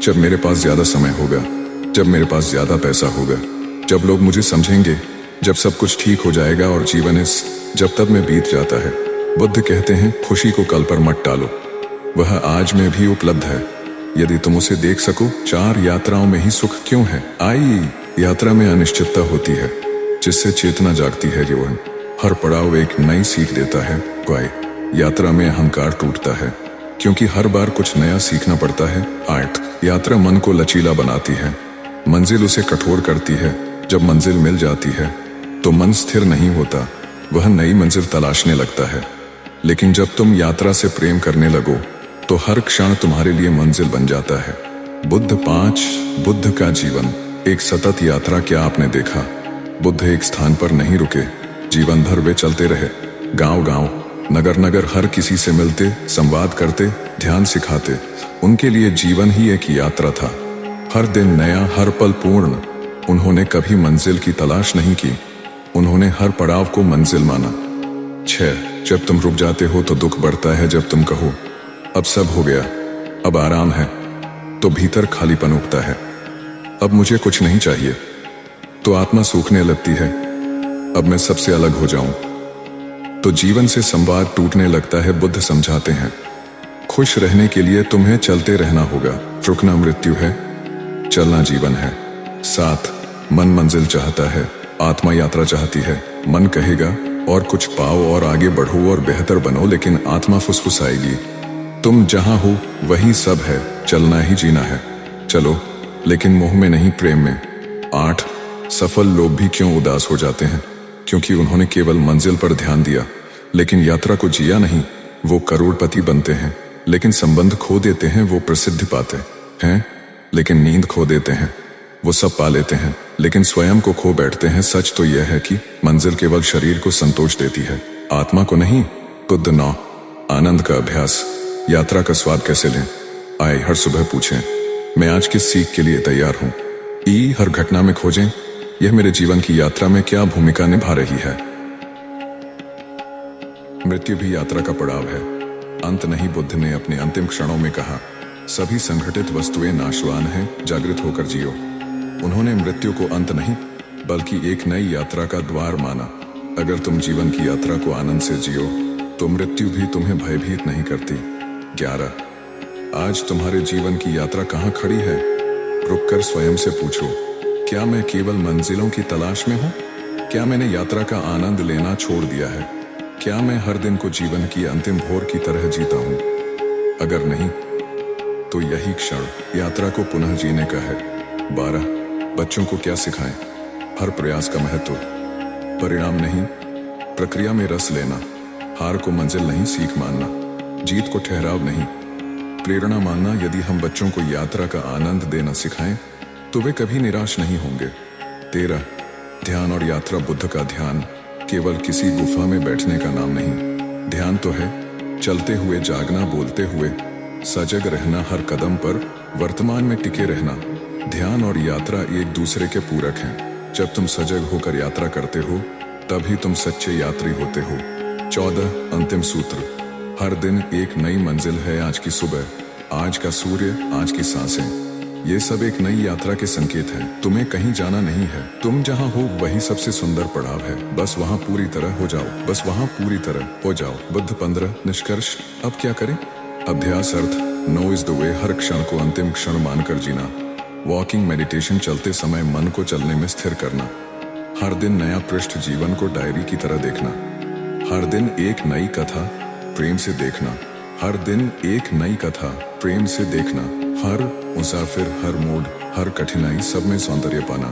जब मेरे पास ज्यादा समय होगा, जब मेरे पास ज्यादा पैसा होगा, जब लोग मुझे समझेंगे, जब सब कुछ ठीक हो जाएगा और जीवन इस जब तब में बीत जाता है। बुद्ध कहते हैं, खुशी को कल पर मत टालो, वह आज में भी उपलब्ध है यदि तुम उसे देख सको। 4 यात्राओं में ही सुख क्यों है? आई यात्रा में अनिश्चितता होती है, जिससे चेतना जागती है। जीवन हर पड़ाव एक नई सीख देता है। वाई यात्रा में अहंकार टूटता है, क्योंकि हर बार कुछ नया सीखना पड़ता है। 8 यात्रा मन को लचीला बनाती है, मंजिल उसे कठोर करती है। जब मंजिल मिल जाती है तो मन स्थिर नहीं होता, वह नई मंजिल तलाशने लगता है। लेकिन जब तुम यात्रा से प्रेम करने लगो तो हर क्षण तुम्हारे लिए मंजिल बन जाता है। बुद्ध 5 बुद्ध का जीवन एक सतत यात्रा। क्या आपने देखा, बुद्ध एक स्थान पर नहीं रुके, जीवन भर वे चलते रहे। गांव गांव, नगर नगर, हर किसी से मिलते, संवाद करते, ध्यान सिखाते। उनके लिए जीवन ही एक यात्रा था, हर दिन नया, हर पल पूर्ण। उन्होंने कभी मंजिल की तलाश नहीं की, उन्होंने हर पड़ाव को मंजिल माना। 6 जब तुम रुक जाते हो तो दुख बढ़ता है। जब तुम कहो अब सब हो गया, अब आराम है, तो भीतर खालीपन उठता है। अब मुझे कुछ नहीं चाहिए, तो आत्मा सूखने लगती है। अब मैं सबसे अलग हो जाऊं, तो जीवन से संवाद टूटने लगता है। बुद्ध समझाते हैं, खुश रहने के लिए तुम्हें चलते रहना होगा, रुकना मृत्यु है, चलना जीवन है। 7 मन मंजिल चाहता है, आत्मा यात्रा चाहती है। मन कहेगा और कुछ पाओ और आगे बढ़ो और बेहतर बनो, लेकिन आत्मा फुसफुसाएगी, तुम जहां हो वही सब है, चलना ही जीना है, चलो, लेकिन मोह में नहीं, प्रेम में। 8 सफल लोग भी क्यों उदास हो जाते हैं? क्योंकि उन्होंने केवल मंजिल पर ध्यान दिया, लेकिन यात्रा को जिया नहीं। वो करोड़पति बनते हैं, लेकिन संबंध खो देते हैं। वो प्रसिद्धि पाते हैं, लेकिन नींद खो देते हैं। वो सब पा लेते हैं, लेकिन स्वयं को खो बैठते हैं। सच तो यह है कि मंजिल केवल शरीर को संतोष देती है, आत्मा को नहीं। बुद्ध 9 आनंद का अभ्यास। यात्रा का स्वाद कैसे लें? आए हर सुबह पूछें, मैं आज किस सीख के लिए तैयार हूं? हर घटना में खोजें, यह मेरे जीवन की यात्रा में क्या भूमिका निभा रही है। मृत्यु भी यात्रा का पड़ाव है। अंत नहीं, बुद्ध ने अपने अंतिम क्षणों में कहा। सभी संघटित वस्तुएं नाशवान हैं, जागृत होकर जियो। उन्होंने मृत्यु को अंत नहीं बल्कि एक नई यात्रा का द्वार माना। अगर तुम जीवन की यात्रा को आनंद से जियो तो मृत्यु भी तुम्हें भयभीत नहीं करती। 11 आज तुम्हारे जीवन की यात्रा कहाँ खड़ी है? रुककर स्वयं से पूछो, क्या मैं केवल मंजिलों की तलाश में हूँ? क्या मैंने यात्रा का आनंद लेना छोड़ दिया है? क्या मैं हर दिन को जीवन की अंतिम भोर की तरह जीता हूँ? अगर नहीं तो यही क्षण यात्रा को पुनः जीने का है। 12 बच्चों को क्या सिखाएं? हर प्रयास का महत्व, परिणाम नहीं प्रक्रिया में रस लेना, हार को मंजिल नहीं सीख मानना, जीत को ठहराव नहीं प्रेरणा मानना। यदि हम बच्चों को यात्रा का आनंद देना सिखाएं तो वे कभी निराश नहीं होंगे। 13 ध्यान और यात्रा। बुद्ध का ध्यान केवल किसी गुफा में बैठने का नाम नहीं, ध्यान तो है चलते हुए जागना, बोलते हुए सजग रहना, हर कदम पर वर्तमान में टिके रहना। ध्यान और यात्रा एक दूसरे के पूरक हैं। जब तुम सजग होकर यात्रा करते हो तभी तुम सच्चे यात्री होते हो। 14 अंतिम सूत्र। हर दिन एक नई मंजिल है। आज की सुबह, आज का सूर्य, आज की सांसें, ये सब एक नई यात्रा के संकेत हैं। तुम्हें कहीं जाना नहीं है, तुम जहां हो वही सबसे सुंदर पड़ाव है। बस वहां पूरी तरह हो जाओ, बस वहां पूरी तरह हो जाओ। बुद्ध 15 निष्कर्ष। अब क्या करें? अभ्यास। अर्थ नो इज द वे। हर क्षण को अंतिम क्षण मानकर जीना। Walking meditation. चलते समय मन को चलने में स्थिर करना। हर दिन नया पृष्ठ। जीवन को डायरी की तरह देखना। हर दिन एक नई कथा प्रेम से देखना। हर दिन एक नई कथा प्रेम से देखना। हर मुसाफिर, हर मूड, हर कठिनाई, सब में सौंदर्य पाना।